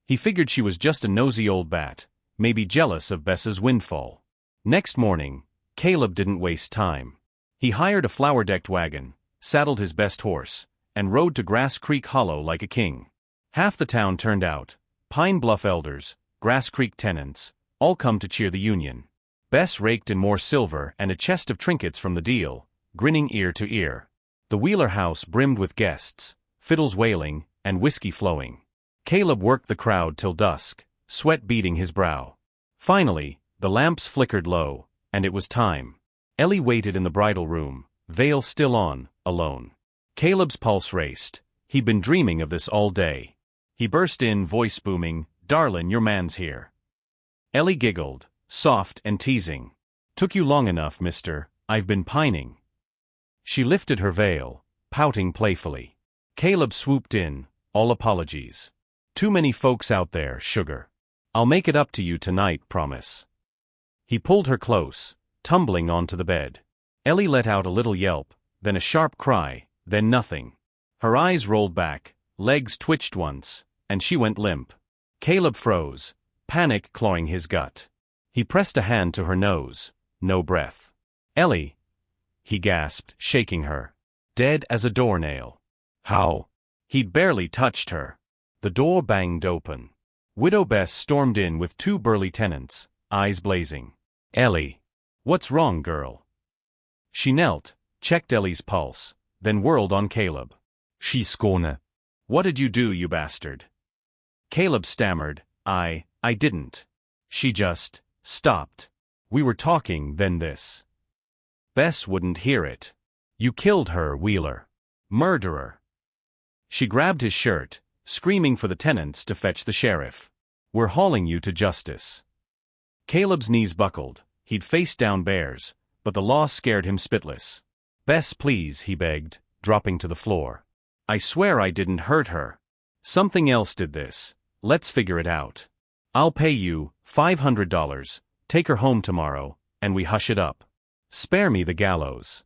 He figured she was just a nosy old bat, maybe jealous of Bess's windfall. Next morning, Caleb didn't waste time. He hired a flower-decked wagon, saddled his best horse, and rode to Grass Creek Hollow like a king. Half the town turned out, Pine Bluff elders, Grass Creek tenants, all come to cheer the union. Bess raked in more silver and a chest of trinkets from the deal, grinning ear to ear. The Wheeler house brimmed with guests, fiddles wailing, and whiskey flowing. Caleb worked the crowd till dusk, sweat beading his brow. Finally, the lamps flickered low, and it was time. Ellie waited in the bridal room, veil still on, alone. Caleb's pulse raced. He'd been dreaming of this all day. He burst in, voice booming, "Darlin', your man's here." Ellie giggled, soft and teasing. "Took you long enough, mister, I've been pining." She lifted her veil, pouting playfully. Caleb swooped in, all apologies. "Too many folks out there, sugar. I'll make it up to you tonight, promise." He pulled her close, tumbling onto the bed. Ellie let out a little yelp, then a sharp cry, then nothing. Her eyes rolled back, legs twitched once, and she went limp. Caleb froze, panic clawing his gut. He pressed a hand to her nose, no breath. "Ellie," he gasped, shaking her. Dead as a doornail. "How?" He'd barely touched her. The door banged open. Widow Bess stormed in with 2 burly tenants, eyes blazing. "Ellie. What's wrong, girl?" She knelt, checked Ellie's pulse, then whirled on Caleb. She's gone. "What did you do, you bastard?" Caleb stammered, I didn't. She just stopped. We were talking, then this. Bess wouldn't hear it. "You killed her, Wheeler. Murderer." She grabbed his shirt, screaming for the tenants to fetch the sheriff. "We're hauling you to justice." Caleb's knees buckled. He'd faced down bears, but the law scared him spitless. "Bess, please," he begged, dropping to the floor. "I swear I didn't hurt her. Something else did this. Let's figure it out. I'll pay you $500, take her home tomorrow, and we hush it up. Spare me the gallows."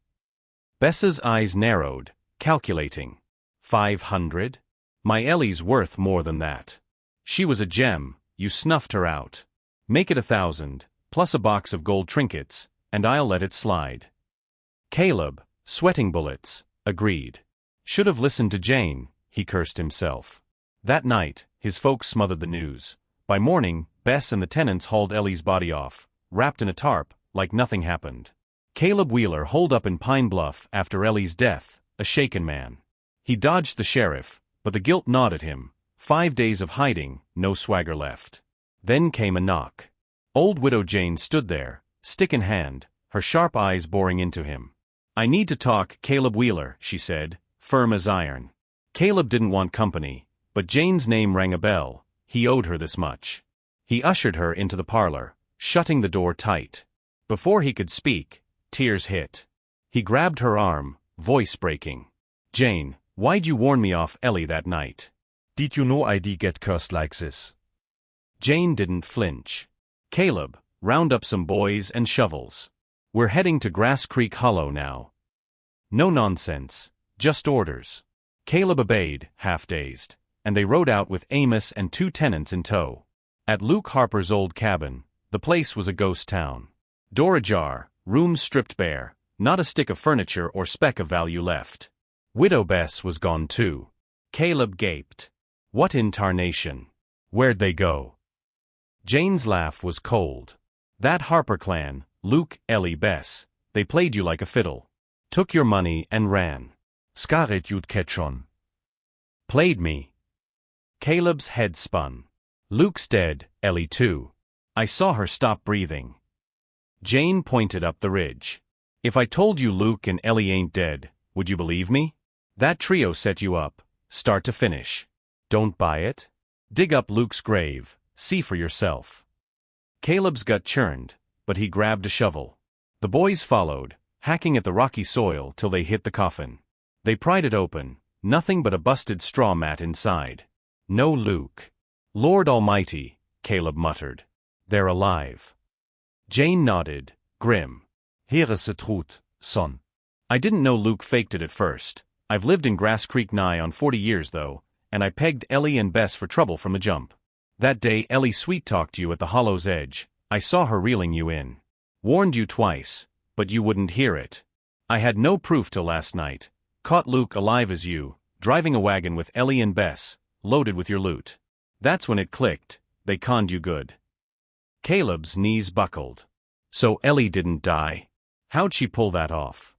Bess's eyes narrowed, calculating. 500? My Ellie's worth more than that. She was a gem, you snuffed her out. Make it 1,000, plus a box of gold trinkets, and I'll let it slide. Caleb, sweating bullets, agreed. Should have listened to Jane, he cursed himself. That night, his folks smothered the news. By morning, Bess and the tenants hauled Ellie's body off, wrapped in a tarp, like nothing happened. Caleb Wheeler holed up in Pine Bluff after Ellie's death, a shaken man. He dodged the sheriff, but the guilt gnawed at him. 5 days of hiding, no swagger left. Then came a knock. Old Widow Jane stood there, stick in hand, her sharp eyes boring into him. "I need to talk, Caleb Wheeler," she said, firm as iron. Caleb didn't want company, but Jane's name rang a bell. He owed her this much. He ushered her into the parlor, shutting the door tight. Before he could speak, tears hit. He grabbed her arm, voice breaking. "Jane, why'd you warn me off Ellie that night? Did you know I'd get cursed like this?" Jane didn't flinch. "Caleb, round up some boys and shovels. We're heading to Grass Creek Hollow now." "No nonsense, just orders." Caleb obeyed, half-dazed, and they rode out with Amos and 2 tenants in tow. At Luke Harper's old cabin, the place was a ghost town. Door ajar, rooms stripped bare, not a stick of furniture or speck of value left. Widow Bess was gone too. Caleb gaped. What in tarnation? Where'd they go? Jane's laugh was cold. "That Harper clan, Luke, Ellie, Bess, they played you like a fiddle. Took your money and ran. Scarlet you'd catch on." "Played me." Caleb's head spun. "Luke's dead, Ellie too. I saw her stop breathing." Jane pointed up the ridge. "If I told you Luke and Ellie ain't dead, would you believe me? That trio set you up, start to finish. Don't buy it? Dig up Luke's grave, see for yourself." Caleb's gut churned, but he grabbed a shovel. The boys followed, hacking at the rocky soil till they hit the coffin. They pried it open, nothing but a busted straw mat inside. No Luke. "Lord Almighty," Caleb muttered. "They're alive." Jane nodded, grim. "Here is the truth, son." "I didn't know Luke faked it at first. I've lived in Grass Creek nigh on 40 years though, and I pegged Ellie and Bess for trouble from the jump. That day Ellie sweet-talked you at the hollow's edge, I saw her reeling you in. Warned you twice, but you wouldn't hear it. I had no proof till last night. Caught Luke alive as you, driving a wagon with Ellie and Bess, loaded with your loot. That's when it clicked, they conned you good." Caleb's knees buckled. "So Ellie didn't die? How'd she pull that off?"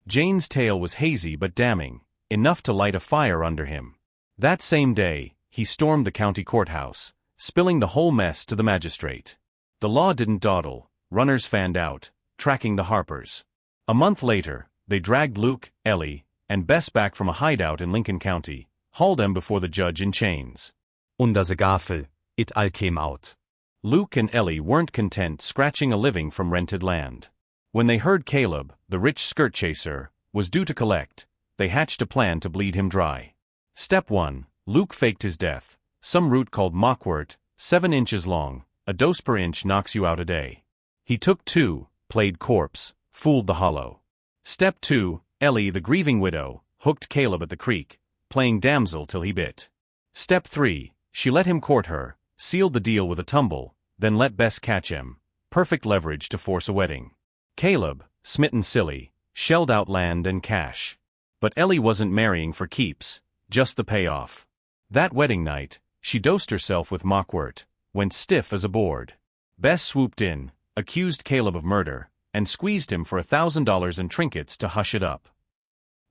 Jane's tale was hazy but damning, enough to light a fire under him. That same day, he stormed the county courthouse, spilling the whole mess to the magistrate. The law didn't dawdle, runners fanned out, tracking the Harpers. A month later, they dragged Luke, Ellie, and Bess back from a hideout in Lincoln County, hauled them before the judge in chains. Under the gaffel, it all came out. Luke and Ellie weren't content scratching a living from rented land. When they heard Caleb, the rich skirt chaser, was due to collect, they hatched a plan to bleed him dry. Step 1, Luke faked his death. Some root called mockwort, 7 inches long, a dose per inch knocks you out a day. He took 2, played corpse, fooled the hollow. Step 2, Ellie the grieving widow, hooked Caleb at the creek, playing damsel till he bit. Step 3, she let him court her, sealed the deal with a tumble, then let Bess catch him, perfect leverage to force a wedding. Caleb, smitten silly, shelled out land and cash. But Ellie wasn't marrying for keeps, just the payoff. That wedding night, she dosed herself with mockwort, went stiff as a board. Bess swooped in, accused Caleb of murder, and squeezed him for $1,000 in trinkets to hush it up.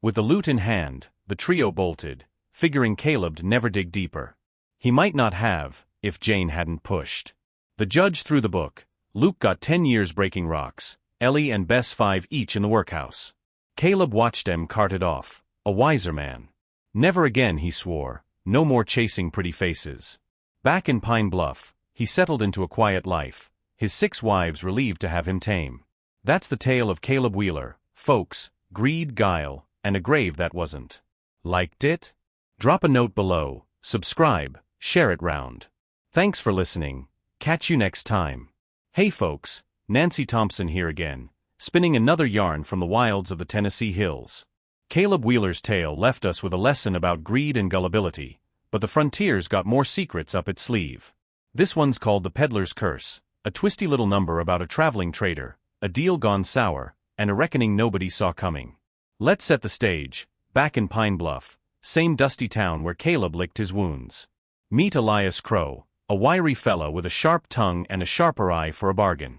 With the loot in hand, the trio bolted, figuring Caleb'd never dig deeper. He might not have, if Jane hadn't pushed. The judge threw the book. Luke got 10 years breaking rocks, Ellie and Bess 5 each in the workhouse. Caleb watched them carted off, a wiser man. Never again, he swore, no more chasing pretty faces. Back in Pine Bluff, he settled into a quiet life, his 6 wives relieved to have him tame. That's the tale of Caleb Wheeler, folks, greed, guile, and a grave that wasn't. Liked it? Drop a note below, subscribe, share it round. Thanks for listening, catch you next time. Hey folks, Nancy Thompson here again, spinning another yarn from the wilds of the Tennessee hills. Caleb Wheeler's tale left us with a lesson about greed and gullibility, but the frontier's got more secrets up its sleeve. This one's called The Peddler's Curse, a twisty little number about a traveling trader, a deal gone sour, and a reckoning nobody saw coming. Let's set the stage. Back in Pine Bluff, same dusty town where Caleb licked his wounds. Meet Elias Crow, a wiry fellow with a sharp tongue and a sharper eye for a bargain.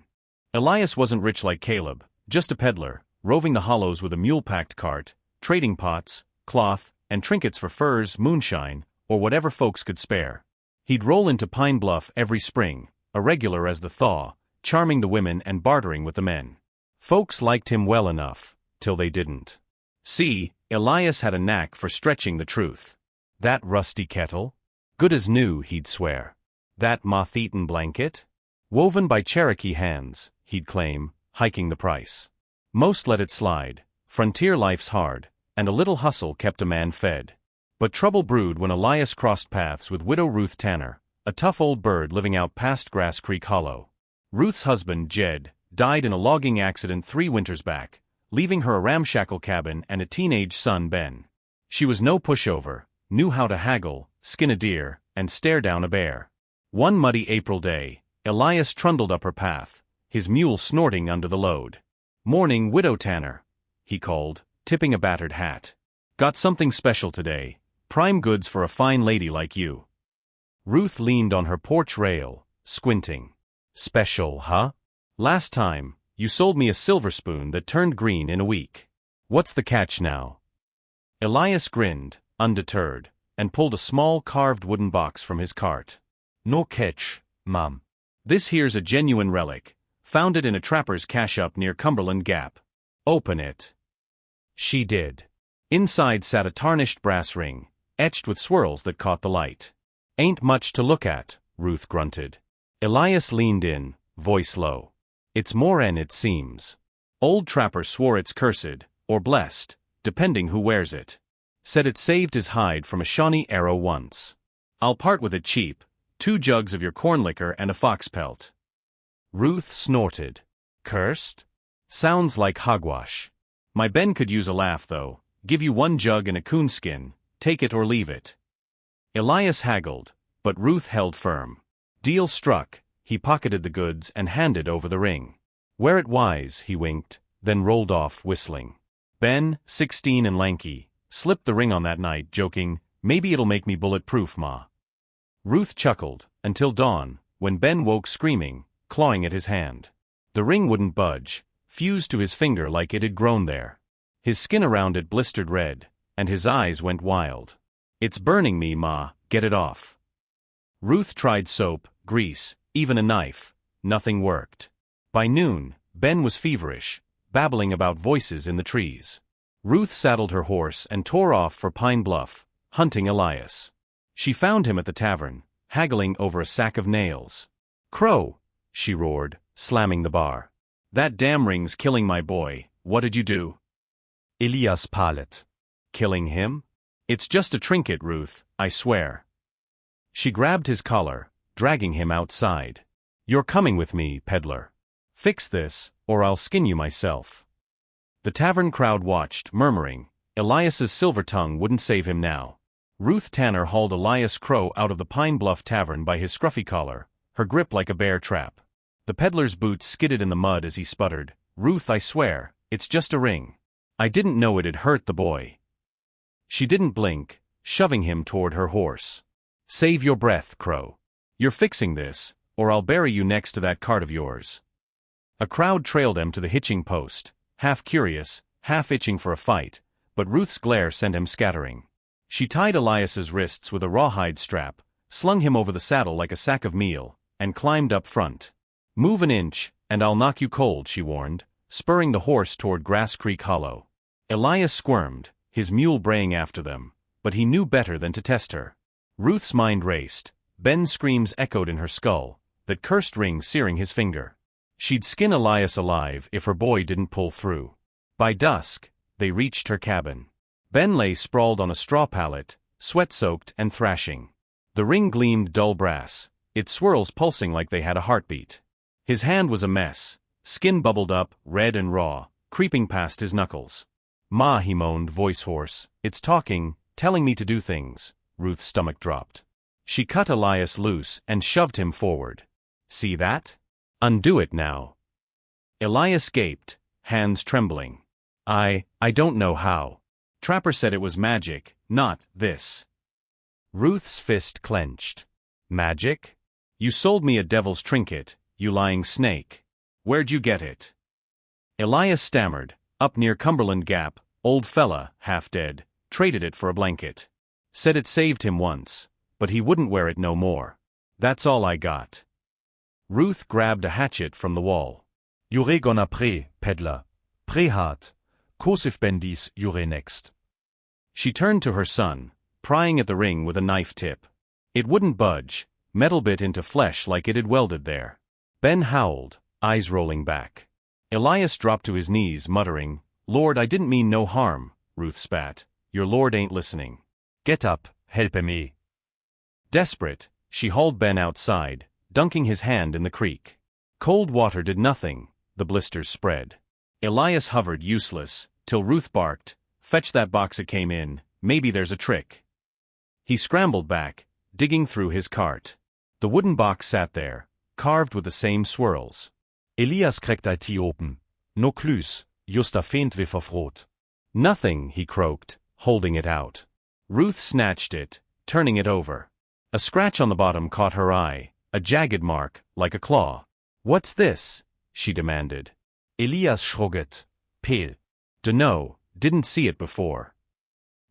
Elias wasn't rich like Caleb, just a peddler, roving the hollows with a mule-packed cart, trading pots, cloth, and trinkets for furs, moonshine, or whatever folks could spare. He'd roll into Pine Bluff every spring, a regular as the thaw, charming the women and bartering with the men. Folks liked him well enough, till they didn't. See, Elias had a knack for stretching the truth. That rusty kettle? Good as new, he'd swear. That moth-eaten blanket? Woven by Cherokee hands, he'd claim, hiking the price. Most let it slide. Frontier life's hard, and a little hustle kept a man fed. But trouble brewed when Elias crossed paths with widow Ruth Tanner, a tough old bird living out past Grass Creek Hollow. Ruth's husband, Jed, died in a logging accident 3 winters back, leaving her a ramshackle cabin and a teenage son, Ben. She was no pushover, knew how to haggle, skin a deer, and stare down a bear. One muddy April day, Elias trundled up her path, his mule snorting under the load. "Morning, Widow Tanner," he called, tipping a battered hat. "Got something special today, prime goods for a fine lady like you." Ruth leaned on her porch rail, squinting. "Special, huh? Last time, you sold me a silver spoon that turned green in a week. What's the catch now?" Elias grinned, undeterred, and pulled a small carved wooden box from his cart. "No catch, ma'am. This here's a genuine relic, found it in a trapper's cache up near Cumberland Gap. Open it." She did. Inside sat a tarnished brass ring, etched with swirls that caught the light. "Ain't much to look at," Ruth grunted. Elias leaned in, voice low. "It's more'n it seems. Old trapper swore it's cursed, or blessed, depending who wears it. Said it saved his hide from a Shawnee arrow once. I'll part with it cheap, 2 jugs of your corn liquor and a fox pelt." Ruth snorted. "Cursed? Sounds like hogwash. My Ben could use a laugh though. Give you 1 jug and a coonskin, take it or leave it." Elias haggled, but Ruth held firm. Deal struck, he pocketed the goods and handed over the ring. "Wear it wise," he winked, then rolled off whistling. Ben, 16 and lanky, slipped the ring on that night, joking, "Maybe it'll make me bulletproof, Ma." Ruth chuckled, until dawn, when Ben woke screaming, clawing at his hand. The ring wouldn't budge, fused to his finger like it had grown there. His skin around it blistered red, and his eyes went wild. "It's burning me, Ma, get it off." Ruth tried soap, grease, even a knife. Nothing worked. By noon, Ben was feverish, babbling about voices in the trees. Ruth saddled her horse and tore off for Pine Bluff, hunting Elias. She found him at the tavern, haggling over a sack of nails. "Crow," she roared, slamming the bar. "That damn ring's killing my boy. What did you do?" Elias Pallet. "Killing him? It's just a trinket, Ruth, I swear." She grabbed his collar, dragging him outside. "You're coming with me, peddler. Fix this, or I'll skin you myself." The tavern crowd watched, murmuring. Elias's silver tongue wouldn't save him now. Ruth Tanner hauled Elias Crow out of the Pine Bluff Tavern by his scruffy collar, her grip like a bear trap. The peddler's boots skidded in the mud as he sputtered, "Ruth, I swear, it's just a ring. I didn't know it'd hurt the boy." She didn't blink, shoving him toward her horse. "Save your breath, Crow. You're fixing this, or I'll bury you next to that cart of yours." A crowd trailed him to the hitching post, half curious, half itching for a fight, but Ruth's glare sent him scattering. She tied Elias's wrists with a rawhide strap, slung him over the saddle like a sack of meal, and climbed up front. "Move an inch, and I'll knock you cold," she warned, spurring the horse toward Grass Creek Hollow. Elias squirmed, his mule braying after them, but he knew better than to test her. Ruth's mind raced. Ben's screams echoed in her skull, that cursed ring searing his finger. She'd skin Elias alive if her boy didn't pull through. By dusk, they reached her cabin. Ben lay sprawled on a straw pallet, sweat-soaked and thrashing. The ring gleamed dull brass, its swirls pulsing like they had a heartbeat. His hand was a mess, skin bubbled up, red and raw, creeping past his knuckles. "Ma," he moaned, voice hoarse, "it's talking, telling me to do things." Ruth's stomach dropped. She cut Elias loose and shoved him forward. "See that? Undo it now." Elias gaped, hands trembling. I don't know how. Trapper said it was magic, not this." Ruth's fist clenched. "Magic? You sold me a devil's trinket, you lying snake. Where'd you get it?" Elias stammered, "Up near Cumberland Gap, old fella, half dead, traded it for a blanket. Said it saved him once, but he wouldn't wear it no more. That's all I got." Ruth grabbed a hatchet from the wall. Jure gonna pray, peddler. Pray hard. Kosif bendis jure next. She turned to her son, prying at the ring with a knife tip. It wouldn't budge, metal bit into flesh like it had welded there. Ben howled, eyes rolling back. Elias dropped to his knees, muttering, "Lord, I didn't mean no harm," Ruth spat. "Your Lord ain't listening." Get up, help me. Desperate, she hauled Ben outside, dunking his hand in the creek. Cold water did nothing, the blisters spread. Elias hovered useless, till Ruth barked, "Fetch that box it came in, maybe there's a trick." He scrambled back, digging through his cart. The wooden box sat there, carved with the same swirls. Elias kriegt IT open. No klus, just a faint whiff of rot. "Nothing," he croaked, holding it out. Ruth snatched it, turning it over. A scratch on the bottom caught her eye, a jagged mark, like a claw. "What's this?" she demanded. Elias shrugged. Pale. Dunno, didn't see it before.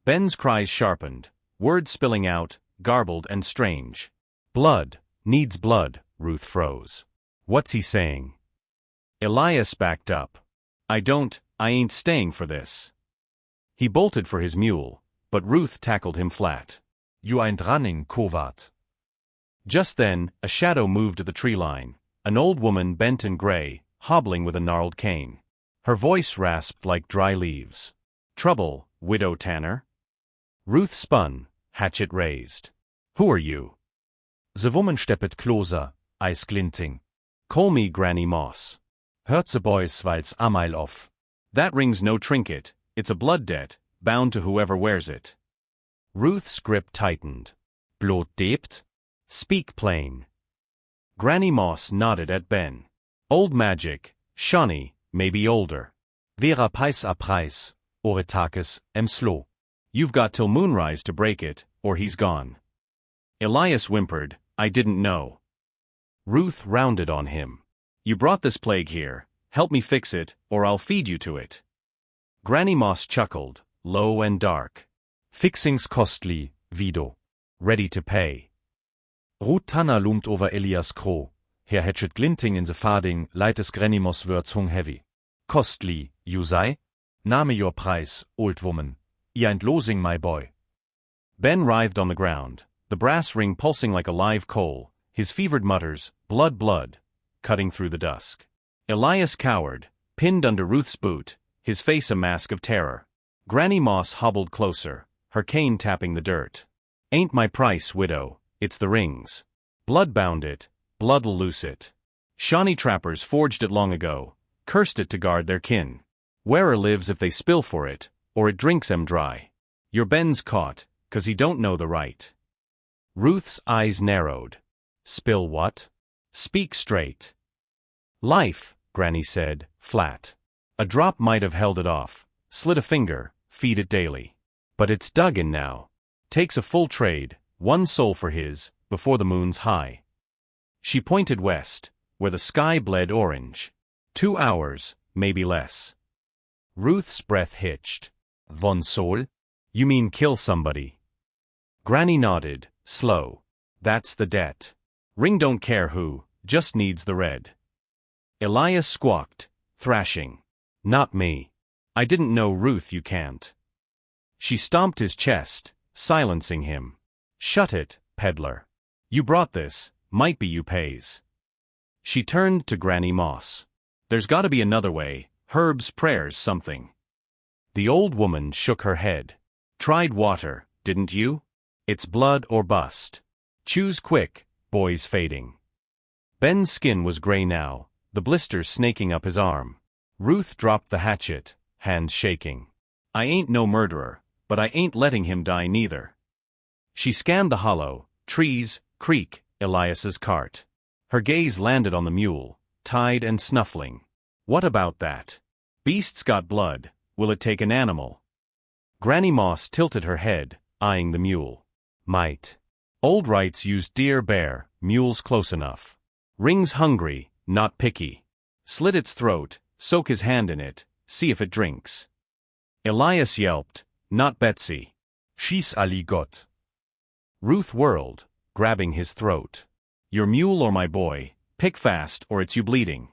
Ben's cries sharpened, words spilling out, garbled and strange. "Blood, needs blood," Ruth froze. "What's he saying?" Elias backed up. I ain't staying for this." He bolted for his mule, but Ruth tackled him flat. You ain't running, coward. Just then, a shadow moved at the tree line, an old woman bent and gray, hobbling with a gnarled cane. Her voice rasped like dry leaves. "Trouble, Widow Tanner?" Ruth spun, hatchet raised. "Who are you?" The woman stepped closer, eyes glinting. "Call me Granny Moss." Hört the boys weil's a mile off. "That ring's no trinket, it's a blood debt, bound to whoever wears it." Ruth's grip tightened. Blood debt? "Speak plain." Granny Moss nodded at Ben. "Old magic, Shawnee, maybe older." Vera Preis a Preis, Oretakis, slow. "You've got till moonrise to break it, or he's gone." Elias whimpered, "I didn't know." Ruth rounded on him. "You brought this plague here, help me fix it, or I'll feed you to it." Granny Moss chuckled, low and dark. "Fixing's costly, Vido. Ready to pay." Ruth Tanner loomed over Elias Crow. Her hatchet glinting in the fading, lightest Granny Moss words hung heavy. "Costly, you say? Name your price, old woman. I ain't losing my boy." Ben writhed on the ground, the brass ring pulsing like a live coal, his fevered mutters, "Blood, blood," cutting through the dusk. Elias cowered, pinned under Ruth's boot, his face a mask of terror. Granny Moss hobbled closer, her cane tapping the dirt. "Ain't my price, widow, it's the rings. Blood bound it, blood'll loose it. Shawnee trappers forged it long ago, cursed it to guard their kin. Wearer lives if they spill for it, or it drinks 'em dry. Your Ben's caught, 'cause he don't know the right." Ruth's eyes narrowed. "Spill what? Speak straight." "Life," Granny said, flat. "A drop might have held it off, slit a finger, feed it daily. But it's dug in now. Takes a full trade, one soul for his, before the moon's high." She pointed west, where the sky bled orange. 2 hours, maybe less. Ruth's breath hitched. "One soul? You mean kill somebody?" Granny nodded, slow. "That's the debt. Ring don't care who, just needs the red." Elias squawked, thrashing. "Not me. I didn't know, Ruth, you can't." She stomped his chest, silencing him. "Shut it, peddler. You brought this, might be you pays." She turned to Granny Moss. "There's gotta be another way, herbs, prayers, something." The old woman shook her head. "Tried water, didn't you? It's blood or bust. Choose quick, boy's fading." Ben's skin was gray now, the blisters snaking up his arm. Ruth dropped the hatchet, hands shaking. "I ain't no murderer, but I ain't letting him die neither." She scanned the hollow, trees, creek, Elias's cart. Her gaze landed on the mule, tied and snuffling. "What about that? Beast's got blood, will it take an animal?" Granny Moss tilted her head, eyeing the mule. "Might. Old rights used deer, bear, mules close enough. Ring's hungry, not picky. Slit its throat, soak his hand in it, see if it drinks." Elias yelped, "Not Betsy." "She's Ali got." Ruth whirled, grabbing his throat. "Your mule or my boy, Pick fast or it's you bleeding.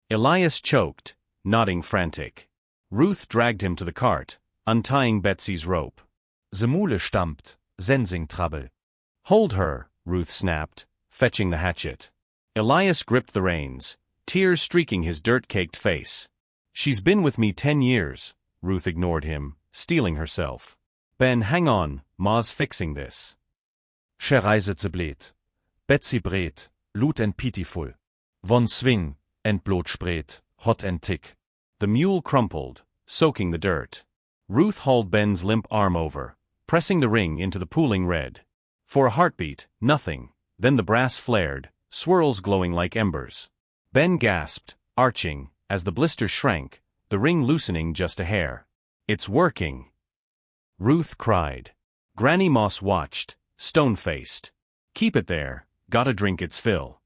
Elias choked, nodding frantic. Ruth dragged him to the cart, untying Betsy's rope. The Mule stampt, Sensing Trouble. Hold her, Ruth snapped, fetching the hatchet. Elias gripped the reins, tears streaking his dirt-caked face. She's been with me 10 years, Ruth ignored him, steeling herself. Ben, hang on, Ma's fixing this. She reise ze bled. Betsy bret, lut and pitiful. Von swing, and blot spret, hot and tick. The mule crumpled, soaking the dirt. Ruth hauled Ben's limp arm over, pressing the ring into the pooling red. For a heartbeat, nothing, then the brass flared, swirls glowing like embers. Ben gasped, arching, as the blister shrank, the ring loosening just a hair. It's working! Ruth cried. Granny Moss watched, stone-faced. Keep it there, gotta drink its fill.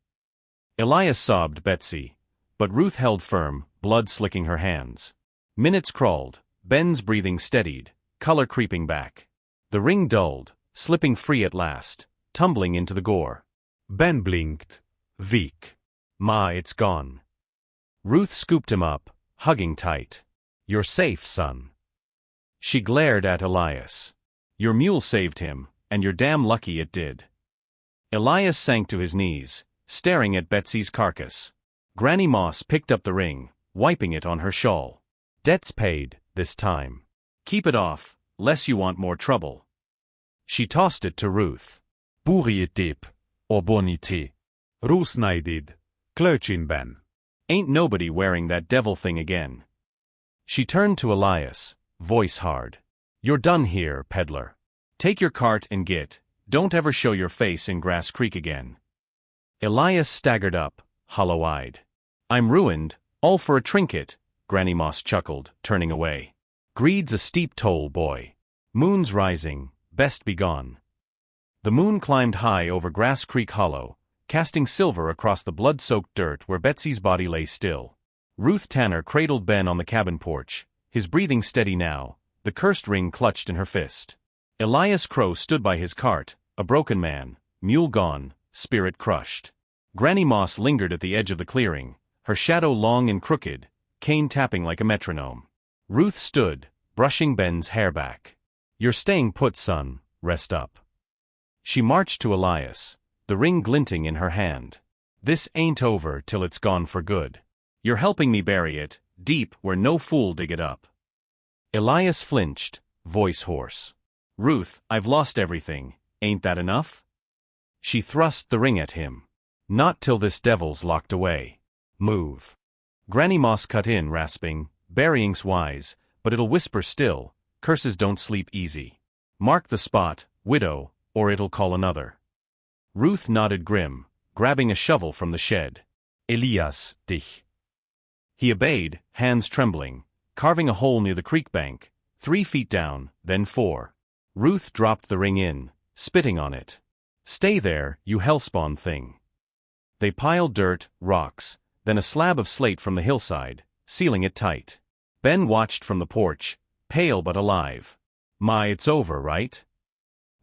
Elias sobbed Betsy, but Ruth held firm, blood slicking her hands. Minutes crawled, Ben's breathing steadied, color creeping back. The ring dulled, slipping free at last, tumbling into the gore. Ben blinked. Weak. Ma, it's gone. Ruth scooped him up, hugging tight. You're safe, son. She glared at Elias. Your mule saved him, and you're damn lucky it did. Elias sank to his knees, staring at Betsy's carcass. Granny Moss picked up the ring, wiping it on her shawl. Debt's paid, this time. Keep it off, lest you want more trouble. She tossed it to Ruth. Buri it dep, or bonite. Rusnaidid. Klöchin Ben. Ain't nobody wearing that devil thing again. She turned to Elias, voice hard. You're done here, peddler. Take your cart and git, don't ever show your face in Grass Creek again. Elias staggered up, hollow-eyed. I'm ruined, all for a trinket, Granny Moss chuckled, turning away. Greed's a steep toll, boy. Moon's rising, best be gone. The moon climbed high over Grass Creek Hollow, casting silver across the blood-soaked dirt where Betsy's body lay still. Ruth Tanner cradled Ben on the cabin porch, his breathing steady now, the cursed ring clutched in her fist. Elias Crow stood by his cart, a broken man, mule gone, spirit crushed. Granny Moss lingered at the edge of the clearing, her shadow long and crooked, cane tapping like a metronome. Ruth stood, brushing Ben's hair back. You're staying put, son, rest up. She marched to Elias, the ring glinting in her hand. This ain't over till it's gone for good. You're helping me bury it, deep where no fool dig it up. Elias flinched, voice hoarse. Ruth, I've lost everything, ain't that enough? She thrust the ring at him. Not till this devil's locked away. Move. Granny Moss cut in, rasping, burying's wise, but it'll whisper still, curses don't sleep easy. Mark the spot, widow, or it'll call another. Ruth nodded grim, grabbing a shovel from the shed. Elias, dich. He obeyed, hands trembling, carving a hole near the creek bank, 3 feet down, then 4. Ruth dropped the ring in, spitting on it. Stay there, you hellspawn thing. They piled dirt, rocks, then a slab of slate from the hillside, sealing it tight. Ben watched from the porch, pale but alive. Ma, it's over, right?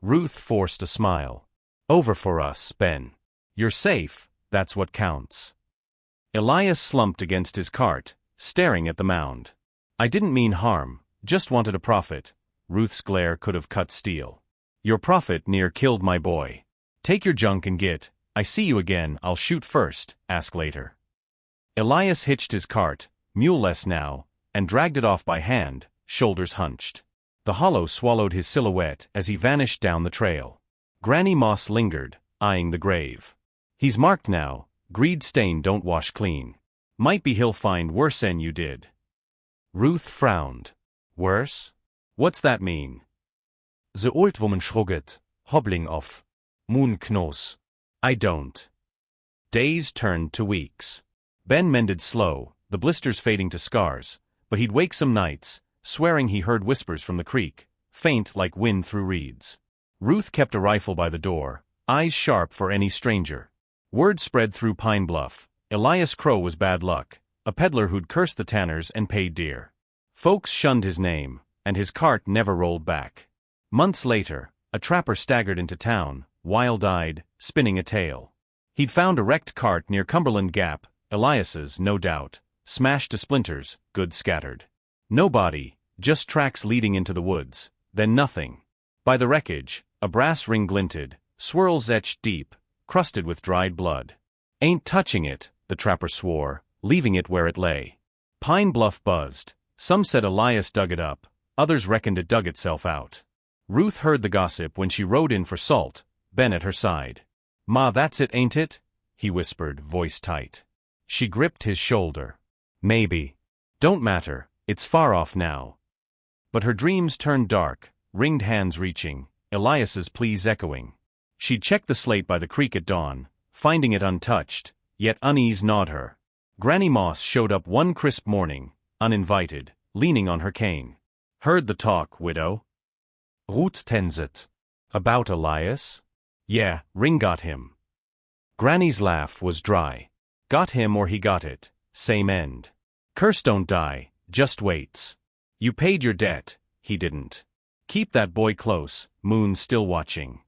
Ruth forced a smile. Over for us, Ben. You're safe, that's what counts. Elias slumped against his cart, staring at the mound. I didn't mean harm, just wanted a profit. Ruth's glare could have cut steel. Your profit near killed my boy. Take your junk and git. I see you again, I'll shoot first, ask later. Elias hitched his cart, muleless now, and dragged it off by hand, shoulders hunched. The hollow swallowed his silhouette as he vanished down the trail. Granny Moss lingered, eyeing the grave. He's marked now, greed stain don't wash clean. Might be he'll find worse'n you did. Ruth frowned. Worse? What's that mean? The old woman shrugged, hobbling off. Moon knows. I don't. Days turned to weeks. Ben mended slow, the blisters fading to scars, but he'd wake some nights, swearing he heard whispers from the creek, faint like wind through reeds. Ruth kept a rifle by the door, eyes sharp for any stranger. Word spread through Pine Bluff. Elias Crow was bad luck, a peddler who'd cursed the Tanners and paid dear. Folks shunned his name, and his cart never rolled back. Months later, a trapper staggered into town, wild-eyed, spinning a tale. He'd found a wrecked cart near Cumberland Gap, Elias's, no doubt, smashed to splinters, goods scattered. No body, just tracks leading into the woods, then nothing. By the wreckage, a brass ring glinted, swirls etched deep, crusted with dried blood. Ain't touching it, the trapper swore, leaving it where it lay. Pine Bluff buzzed. Some said Elias dug it up, others reckoned it dug itself out. Ruth heard the gossip when she rode in for salt, Ben at her side. "Ma, that's it, ain't it?" he whispered, voice tight. She gripped his shoulder. "Maybe. Don't matter, it's far off now." But her dreams turned dark, ringed hands reaching, Elias's pleas echoing. She'd checked the slate by the creek at dawn, finding it untouched, yet unease gnawed her. Granny Moss showed up one crisp morning, uninvited, leaning on her cane. "Heard the talk, widow?" Ruth tenset. "About Elias?" "Yeah, Ring got him." Granny's laugh was dry. "Got him or he got it, same end. Curse don't die, just waits. You paid your debt, he didn't. Keep that boy close, Moon still watching."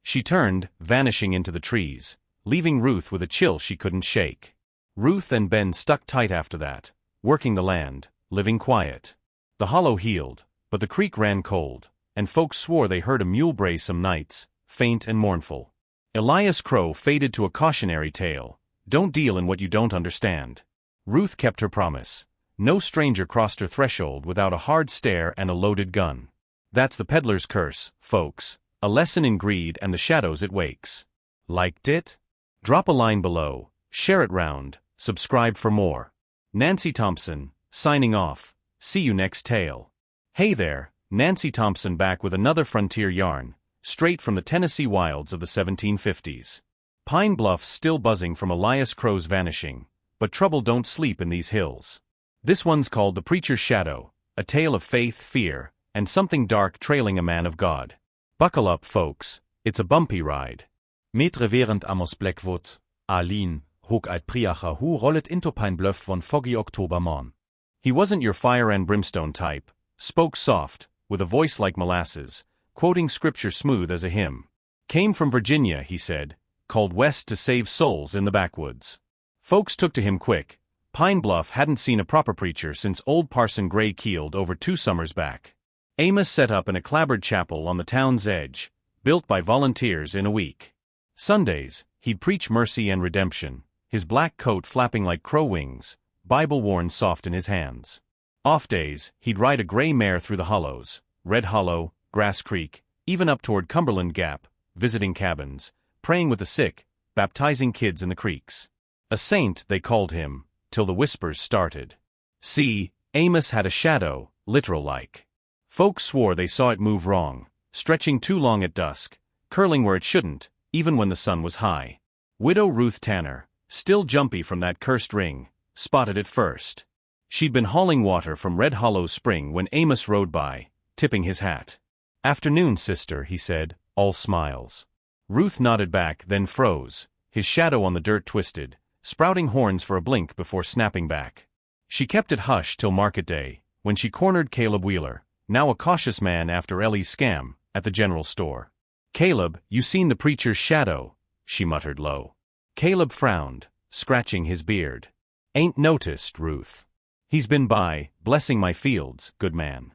She turned, vanishing into the trees, leaving Ruth with a chill she couldn't shake. Ruth and Ben stuck tight after that, working the land, living quiet. The hollow healed, but the creek ran cold, and folks swore they heard a mule bray some nights, faint and mournful. Elias Crow faded to a cautionary tale: don't deal in what you don't understand. Ruth kept her promise. No stranger crossed her threshold without a hard stare and a loaded gun. That's the peddler's curse, folks, a lesson in greed and the shadows it wakes. Liked it? Drop a line below, share it round, subscribe for more. Nancy Thompson, signing off. See you next tale. Hey there, Nancy Thompson back with another frontier yarn, straight from the Tennessee wilds of the 1750s. Pine Bluff's still buzzing from Elias Crow's vanishing, but trouble don't sleep in these hills. This one's called The Preacher's Shadow, a tale of faith, fear, and something dark trailing a man of God. Buckle up, folks, it's a bumpy ride. Metre während amos Blackwood, Arlene, hog eit priacher hu rollet into Pine Bluff von foggy Oktobermorn. He wasn't your fire and brimstone type, spoke soft, with a voice like molasses, quoting scripture smooth as a hymn. Came from Virginia, he said, called west to save souls in the backwoods. Folks took to him quick. Pine Bluff hadn't seen a proper preacher since old Parson Gray keeled over 2 summers back. Amos set up in a clapboard chapel on the town's edge, built by volunteers in a week. Sundays, he'd preach mercy and redemption, his black coat flapping like crow wings, Bible worn soft in his hands. Off days, he'd ride a gray mare through the hollows, Red Hollow, Grass Creek, even up toward Cumberland Gap, visiting cabins, praying with the sick, baptizing kids in the creeks. A saint, they called him, till the whispers started. See, Amos had a shadow, literal-like. Folks swore they saw it move wrong, stretching too long at dusk, curling where it shouldn't, even when the sun was high. Widow Ruth Tanner, still jumpy from that cursed ring, spotted it first. She'd been hauling water from Red Hollow Spring when Amos rode by, tipping his hat. "Afternoon, sister," he said, all smiles. Ruth nodded back, then froze, his shadow on the dirt twisted, sprouting horns for a blink before snapping back. She kept it hush till market day, when she cornered Caleb Wheeler, now a cautious man after Ellie's scam, at the general store. "Caleb, you seen the preacher's shadow," she muttered low. Caleb frowned, scratching his beard. "Ain't noticed, Ruth. He's been by, blessing my fields, good man."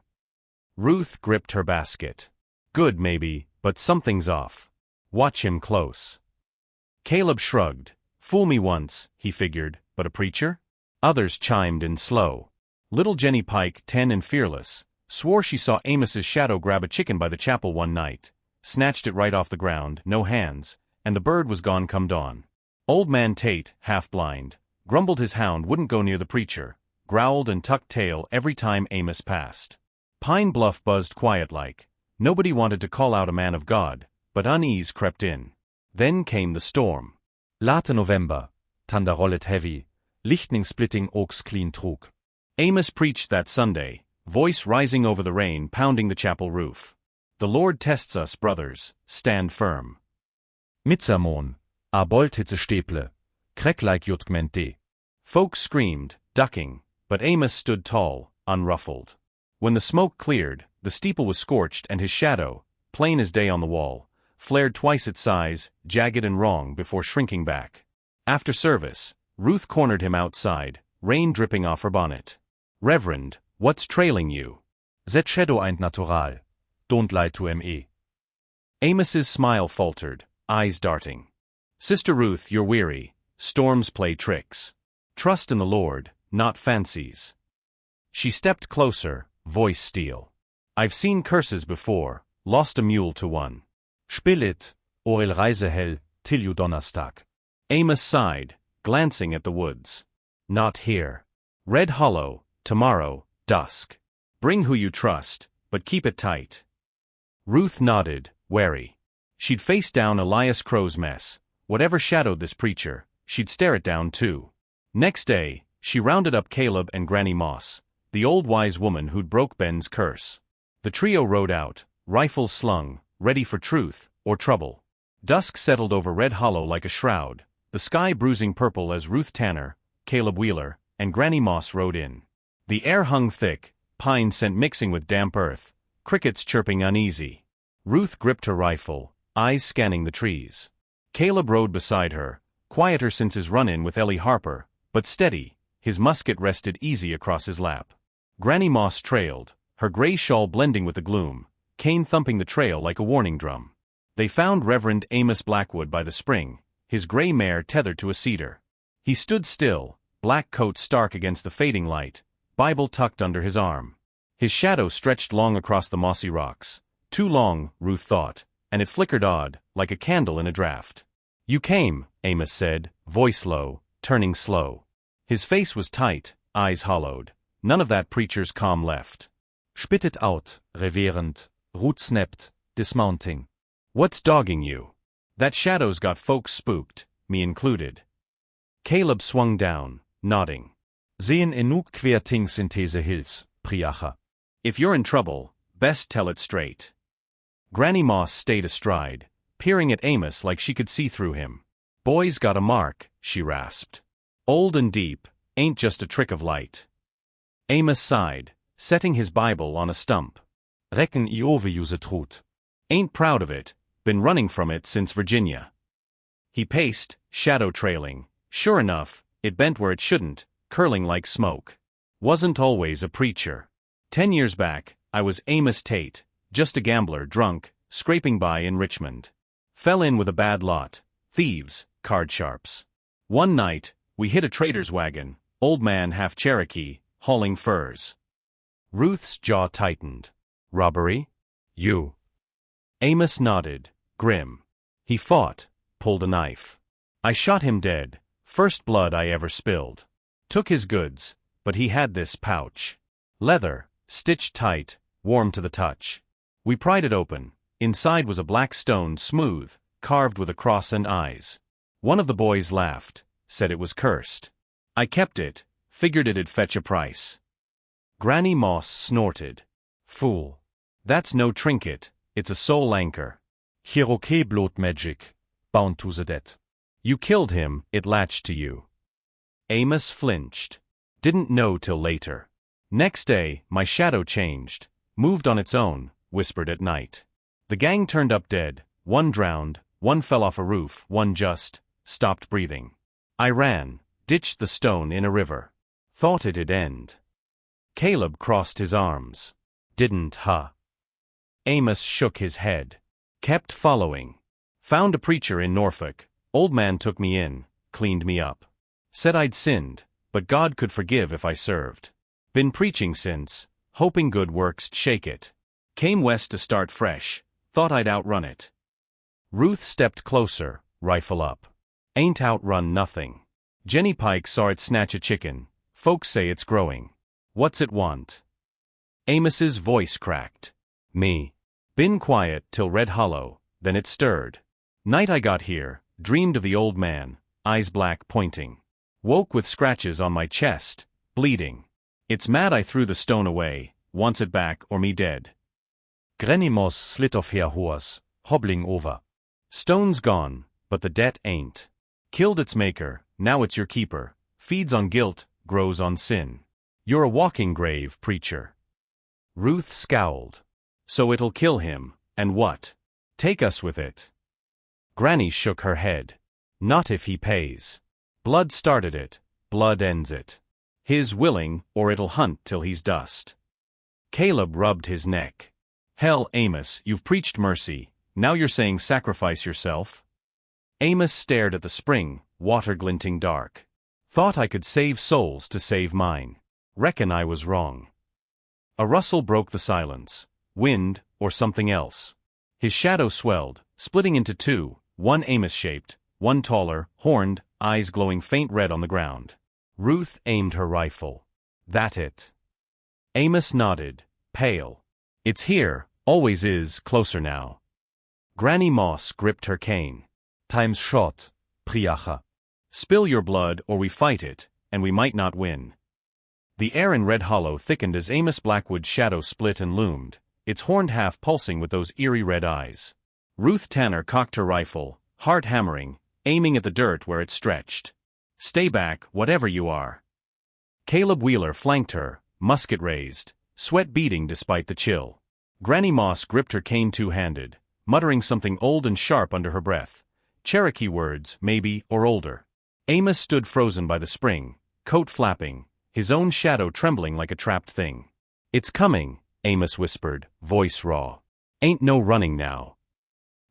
Ruth gripped her basket. "Good maybe, but something's off. Watch him close." Caleb shrugged. "Fool me once," he figured, "but a preacher?" Others chimed in slow. Little Jenny Pike, 10 and fearless, swore she saw Amos's shadow grab a chicken by the chapel one night, snatched it right off the ground, no hands, and the bird was gone come dawn. Old man Tate, half blind, grumbled his hound wouldn't go near the preacher, growled and tucked tail every time Amos passed. Pine Bluff buzzed quiet-like. Nobody wanted to call out a man of God, but unease crept in. Then came the storm. Late November, thunder rollet heavy, lightning splitting oaks clean trug. Amos preached that Sunday, voice rising over the rain pounding the chapel roof. "The Lord tests us, brothers, stand firm." Mitzermon, a bolt hitze steple, crack like jutgmente. Folks screamed, ducking, but Amos stood tall, unruffled. When the smoke cleared, the steeple was scorched and his shadow, plain as day on the wall, flared twice its size, jagged and wrong before shrinking back. After service, Ruth cornered him outside, rain dripping off her bonnet. "Reverend, what's trailing you?" "That shadow ain't natural. Don't lie to me." Amos's smile faltered, eyes darting. "Sister Ruth, you're weary. Storms play tricks. Trust in the Lord, not fancies." She stepped closer, voice steel. "I've seen curses before, lost a mule to one." "Spill it, or I'll rise hell till you Donnerstag." Amos sighed, glancing at the woods. "Not here. Red Hollow, tomorrow, dusk. Bring who you trust, but keep it tight." Ruth nodded, wary. She'd face down Elias Crow's mess. Whatever shadowed this preacher, she'd stare it down too. Next day, she rounded up Caleb and Granny Moss, the old wise woman who'd broke Ben's curse. The trio rode out, rifles slung, ready for truth or trouble. Dusk settled over Red Hollow like a shroud, the sky bruising purple as Ruth Tanner, Caleb Wheeler, and Granny Moss rode in. The air hung thick, pine scent mixing with damp earth, crickets chirping uneasy. Ruth gripped her rifle, eyes scanning the trees. Caleb rode beside her, quieter since his run-in with Ellie Harper, but steady, his musket rested easy across his lap. Granny Moss trailed, her gray shawl blending with the gloom, cane thumping the trail like a warning drum. They found Reverend Amos Blackwood by the spring, his gray mare tethered to a cedar. He stood still, black coat stark against the fading light, Bible tucked under his arm. His shadow stretched long across the mossy rocks. Too long, Ruth thought, and it flickered odd, like a candle in a draught. "You came," Amos said, voice low, turning slow. His face was tight, eyes hollowed. None of that preacher's calm left. "Spit it out, Reverend," Ruth snapped, dismounting. "What's dogging you? That shadow's got folks spooked, me included." Caleb swung down, nodding. "Sehen enug quertings in diese Hills, Priacha." "If you're in trouble, best tell it straight." Granny Moss stayed astride, peering at Amos like she could see through him. "Boy's got a mark," she rasped. "Old and deep, ain't just a trick of light." Amos sighed, setting his Bible on a stump. "Reckon I overuse it, Ruth." "Ain't proud of it, been running from it since Virginia." He paced, shadow trailing. Sure enough, it bent where it shouldn't, curling like smoke. "Wasn't always a preacher. 10 years back, I was Amos Tate, just a gambler drunk, scraping by in Richmond. Fell in with a bad lot, thieves, card sharps. One night, we hit a trader's wagon, old man half Cherokee, hauling furs." Ruth's jaw tightened. "Robbery? You?" Amos nodded, grim. "He fought, pulled a knife. I shot him dead, first blood I ever spilled. Took his goods, but he had this pouch. Leather, stitched tight, warm to the touch. We pried it open. Inside was a black stone, smooth, carved with a cross and eyes. One of the boys laughed, said it was cursed. I kept it, figured it'd fetch a price." Granny Moss snorted. "Fool. That's no trinket, it's a soul anchor." "Cherokee blood magic, bound to the dead." "You killed him, it latched to you." Amos flinched. Didn't know till later. "Next day, my shadow changed, moved on its own, whispered at night. The gang turned up dead, one drowned, one fell off a roof, one just stopped breathing. I ran, ditched the stone in a river. Thought it'd end." Caleb crossed his arms. "Didn't, huh?" Amos shook his head. "Kept following. Found a preacher in Norfolk, old man took me in, cleaned me up. Said I'd sinned, but God could forgive if I served. Been preaching since, hoping good works'd shake it. Came west to start fresh, thought I'd outrun it." Ruth stepped closer, rifle up. "Ain't outrun nothing. Jenny Pike saw it snatch a chicken, folks say it's growing. What's it want?" Amos's voice cracked. "Me. Been quiet till Red Hollow, then it stirred. Night I got here, dreamed of the old man, eyes black pointing. Woke with scratches on my chest, bleeding. It's mad I threw the stone away, wants it back or me dead." Granny Moss slid off her horse, hobbling over. "Stone's gone, but the debt ain't. Killed its maker, now it's your keeper, feeds on guilt, grows on sin. You're a walking grave, preacher." Ruth scowled. "So it'll kill him, and what? Take us with it. Granny shook her head. Not if he pays. Blood started it, blood ends it. His willing, or it'll hunt till he's dust. Caleb rubbed his neck. Hell, Amos, you've preached mercy, now you're saying sacrifice yourself? Amos stared at the spring, water glinting dark. Thought I could save souls to save mine. Reckon I was wrong. A rustle broke the silence. Wind, or something else. His shadow swelled, splitting into two, one Amos-shaped, one taller, horned, eyes glowing faint red on the ground. Ruth aimed her rifle. That it. Amos nodded, pale. It's here, always is, closer now. Granny Moss gripped her cane. Time's short, Priacha. Spill your blood or we fight it, and we might not win. The air in Red Hollow thickened as Amos Blackwood's shadow split and loomed, its horned half pulsing with those eerie red eyes. Ruth Tanner cocked her rifle, heart hammering, aiming at the dirt where it stretched. Stay back, whatever you are. Caleb Wheeler flanked her, musket raised, sweat beading despite the chill. Granny Moss gripped her cane two-handed, muttering something old and sharp under her breath. Cherokee words, maybe, or older. Amos stood frozen by the spring, coat flapping, his own shadow trembling like a trapped thing. It's coming, Amos whispered, voice raw. Ain't no running now.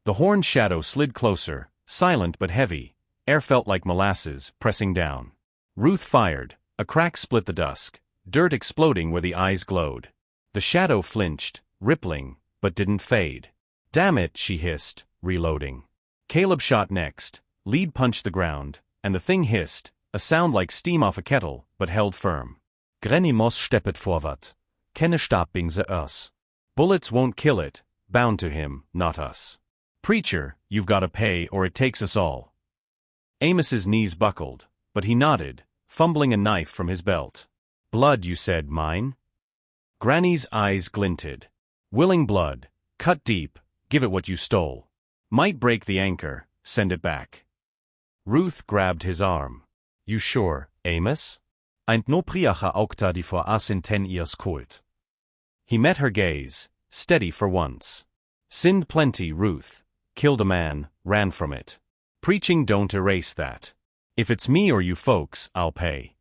The horned shadow slid closer, silent but heavy, air felt like molasses, pressing down. Ruth fired, a crack split the dusk, dirt exploding where the eyes glowed. The shadow flinched, rippling, but didn't fade. Damn it, she hissed, reloading. Caleb shot next, lead punched the ground, and the thing hissed, a sound like steam off a kettle, but held firm. Granny Moss steppet forward. Keine Stabing the earth. Bullets won't kill it, bound to him, not us. Preacher, you've got to pay or it takes us all. Amos's knees buckled, but he nodded, fumbling a knife from his belt. Blood, you said, mine? Granny's eyes glinted. Willing blood, cut deep, give it what you stole. Might break the anchor, send it back. Ruth grabbed his arm. You sure, Amos? Ain't no Priacha augta die for us in 10 years cold. He met her gaze, steady for once. Sinned plenty, Ruth. Killed a man, ran from it. Preaching don't erase that. If it's me or you folks, I'll pay.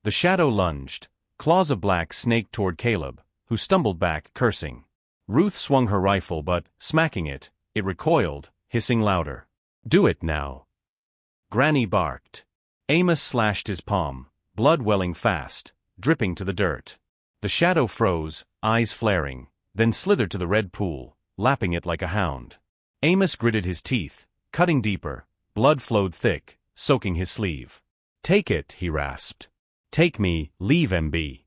The shadow lunged, claws of black snaked toward Caleb, who stumbled back, cursing. Ruth swung her rifle but, smacking it, it recoiled, hissing louder. Do it now. Granny barked. Amos slashed his palm, blood welling fast, dripping to the dirt. The shadow froze, eyes flaring, then slithered to the red pool, lapping it like a hound. Amos gritted his teeth, cutting deeper, blood flowed thick, soaking his sleeve. Take it, he rasped. Take me, leave MB.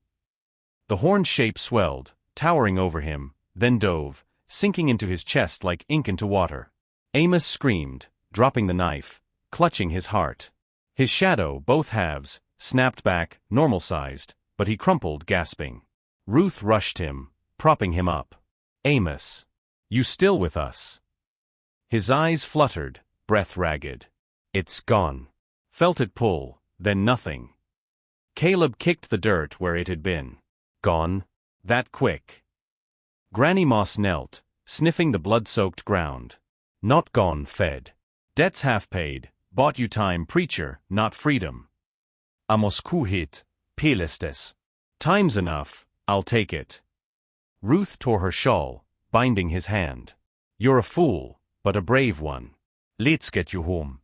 The horned shape swelled, towering over him, then dove, sinking into his chest like ink into water. Amos screamed, dropping the knife, clutching his heart. His shadow, both halves, snapped back, normal-sized, but he crumpled, gasping. Ruth rushed him, propping him up. Amos. You still with us? His eyes fluttered, breath ragged. It's gone. Felt it pull, then nothing. Caleb kicked the dirt where it had been. Gone? That quick. Granny Moss knelt, sniffing the blood-soaked ground. Not gone, fed. Debts half paid, bought you time, preacher, not freedom. Amos kuhit, pelestes. Time's enough, I'll take it. Ruth tore her shawl, binding his hand. You're a fool, but a brave one. Let's get you home.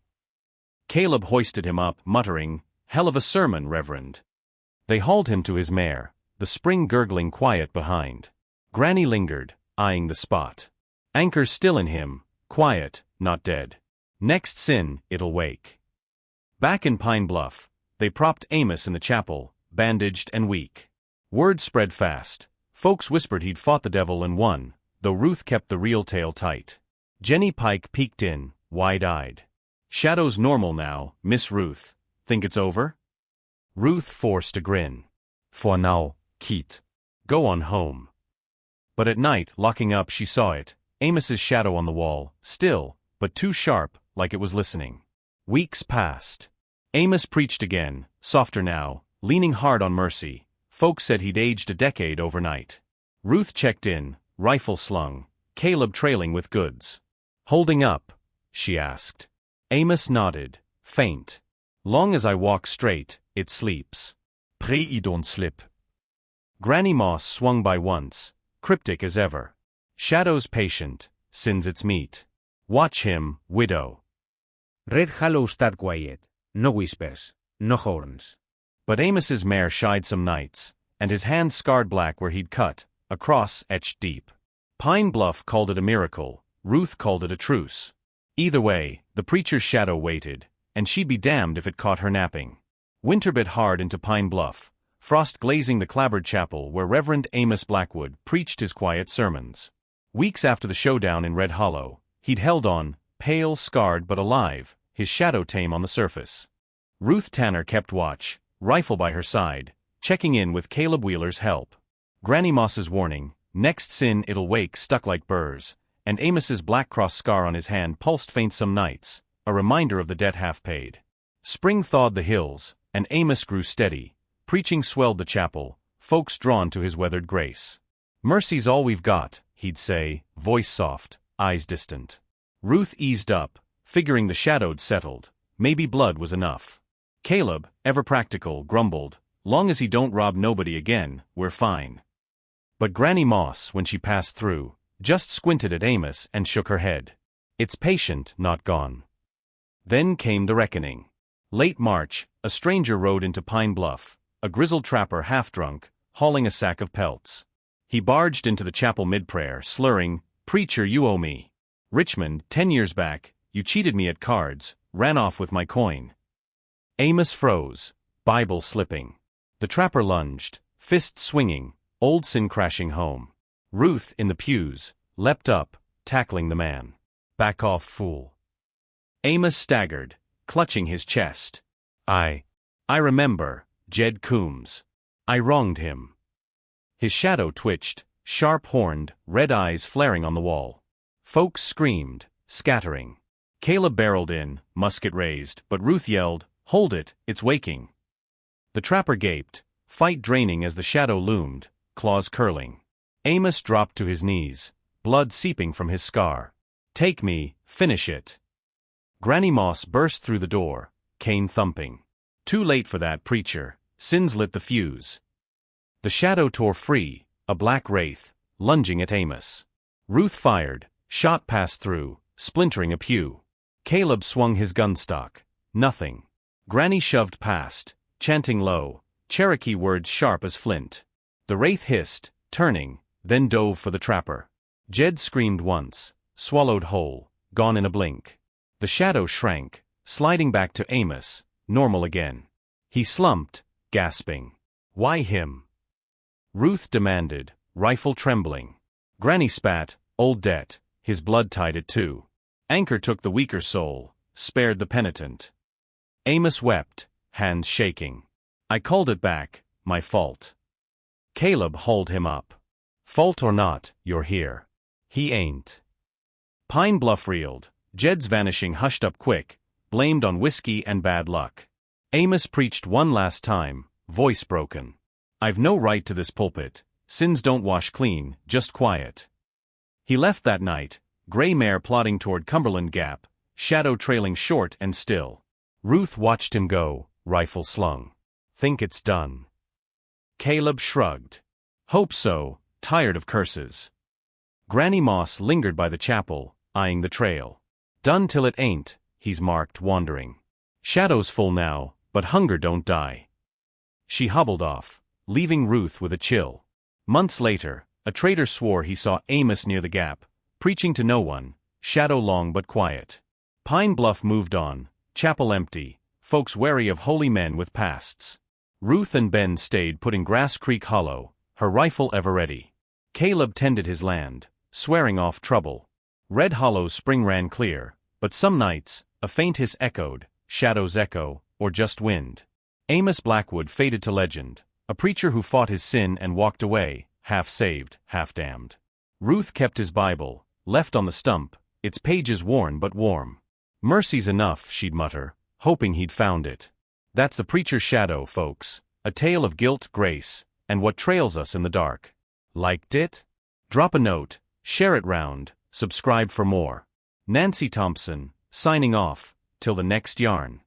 Caleb hoisted him up, muttering, Hell of a sermon, Reverend. They hauled him to his mare, the spring gurgling quiet behind. Granny lingered, eyeing the spot. Anchor still in him, quiet, not dead. Next sin, it'll wake. Back in Pine Bluff, they propped Amos in the chapel, bandaged and weak. Word spread fast. Folks whispered he'd fought the devil and won, though Ruth kept the real tale tight. Jenny Pike peeked in, wide-eyed. Shadow's normal now, Miss Ruth. Think it's over? Ruth forced a grin. For now, Keith. Go on home. But at night, locking up, she saw it, Amos's shadow on the wall, still, but too sharp, like it was listening. Weeks passed. Amos preached again, softer now, leaning hard on mercy. Folks said he'd aged a decade overnight. Ruth checked in, rifle slung, Caleb trailing with goods. Holding up? She asked. Amos nodded, faint. Long as I walk straight, it sleeps. Pray I don't slip. Granny Moss swung by once, cryptic as ever. Shadow's patient, sins its meat. Watch him, widow. Red Hollow stayed quiet. No whispers, no horns. But Amos's mare shied some nights, and his hand scarred black where he'd cut, a cross etched deep. Pine Bluff called it a miracle, Ruth called it a truce. Either way, the preacher's shadow waited, and she'd be damned if it caught her napping. Winter bit hard into Pine Bluff, frost glazing the clapboard chapel where Reverend Amos Blackwood preached his quiet sermons. Weeks after the showdown in Red Hollow, he'd held on, pale, scarred but alive, his shadow tame on the surface. Ruth Tanner kept watch, rifle by her side, checking in with Caleb Wheeler's help. Granny Moss's warning, next sin it'll wake, stuck like burrs, and Amos's black cross scar on his hand pulsed faint some nights, a reminder of the debt half paid. Spring thawed the hills, and Amos grew steady. Preaching swelled the chapel, folks drawn to his weathered grace. Mercy's all we've got, he'd say, voice soft, eyes distant. Ruth eased up, figuring the shadow'd settled, maybe blood was enough. Caleb, ever practical, grumbled, long as he don't rob nobody again, we're fine. But Granny Moss, when she passed through, just squinted at Amos and shook her head. It's patient, not gone. Then came the reckoning. Late March, a stranger rode into Pine Bluff, a grizzled trapper half-drunk, hauling a sack of pelts. He barged into the chapel mid-prayer, slurring, "Preacher, you owe me. Richmond, 10 years back, you cheated me at cards, ran off with my coin." Amos froze, Bible slipping. The trapper lunged, fist swinging, old sin crashing home. Ruth, in the pews, leapt up, tackling the man. "Back off, fool." Amos staggered, clutching his chest. I remember, Jed Coombs. I wronged him." His shadow twitched, sharp-horned, red eyes flaring on the wall. Folks screamed, scattering. Caleb barreled in, musket raised, but Ruth yelled, "Hold it, it's waking." The trapper gaped, fight draining as the shadow loomed, claws curling. Amos dropped to his knees, blood seeping from his scar. "Take me, finish it." Granny Moss burst through the door, cane thumping. Too late for that, preacher, sins lit the fuse. The shadow tore free, a black wraith, lunging at Amos. Ruth fired, shot passed through, splintering a pew. Caleb swung his gun stock. Nothing. Granny shoved past, chanting low, Cherokee words sharp as flint. The wraith hissed, turning, then dove for the trapper. Jed screamed once, swallowed whole, gone in a blink. The shadow shrank, sliding back to Amos, normal again. He slumped, gasping. "Why him?" Ruth demanded, rifle trembling. Granny spat, "Old debt, his blood tied it too. Anchor took the weaker soul, spared the penitent." Amos wept, hands shaking. "I called it back, my fault." Caleb hauled him up. "Fault or not, you're here." "He ain't." Pine Bluff reeled, Jed's vanishing hushed up quick, blamed on whiskey and bad luck. Amos preached one last time, voice broken. "I've no right to this pulpit, sins don't wash clean, just quiet." He left that night, gray mare plodding toward Cumberland Gap, shadow trailing short and still. Ruth watched him go, rifle slung. "Think it's done?" Caleb shrugged. "Hope so, tired of curses." Granny Moss lingered by the chapel, eyeing the trail. "Done till it ain't," he's marked, wandering. "Shadow's full now, but hunger don't die." She hobbled off, leaving Ruth with a chill. Months later, a trader swore he saw Amos near the gap, preaching to no one, shadow long but quiet. Pine Bluff moved on, chapel empty, folks wary of holy men with pasts. Ruth and Ben stayed put in Grass Creek Hollow, her rifle ever ready. Caleb tended his land, swearing off trouble. Red Hollow's spring ran clear, but some nights, a faint hiss echoed, shadow's echo, or just wind. Amos Blackwood faded to legend, a preacher who fought his sin and walked away, half saved, half damned. Ruth kept his Bible, left on the stump, its pages worn but warm. "Mercy's enough," she'd mutter, hoping he'd found it. That's the preacher's shadow, folks, a tale of guilt, grace, and what trails us in the dark. Liked it? Drop a note, share it round, subscribe for more. Nancy Thompson, signing off, till the next yarn.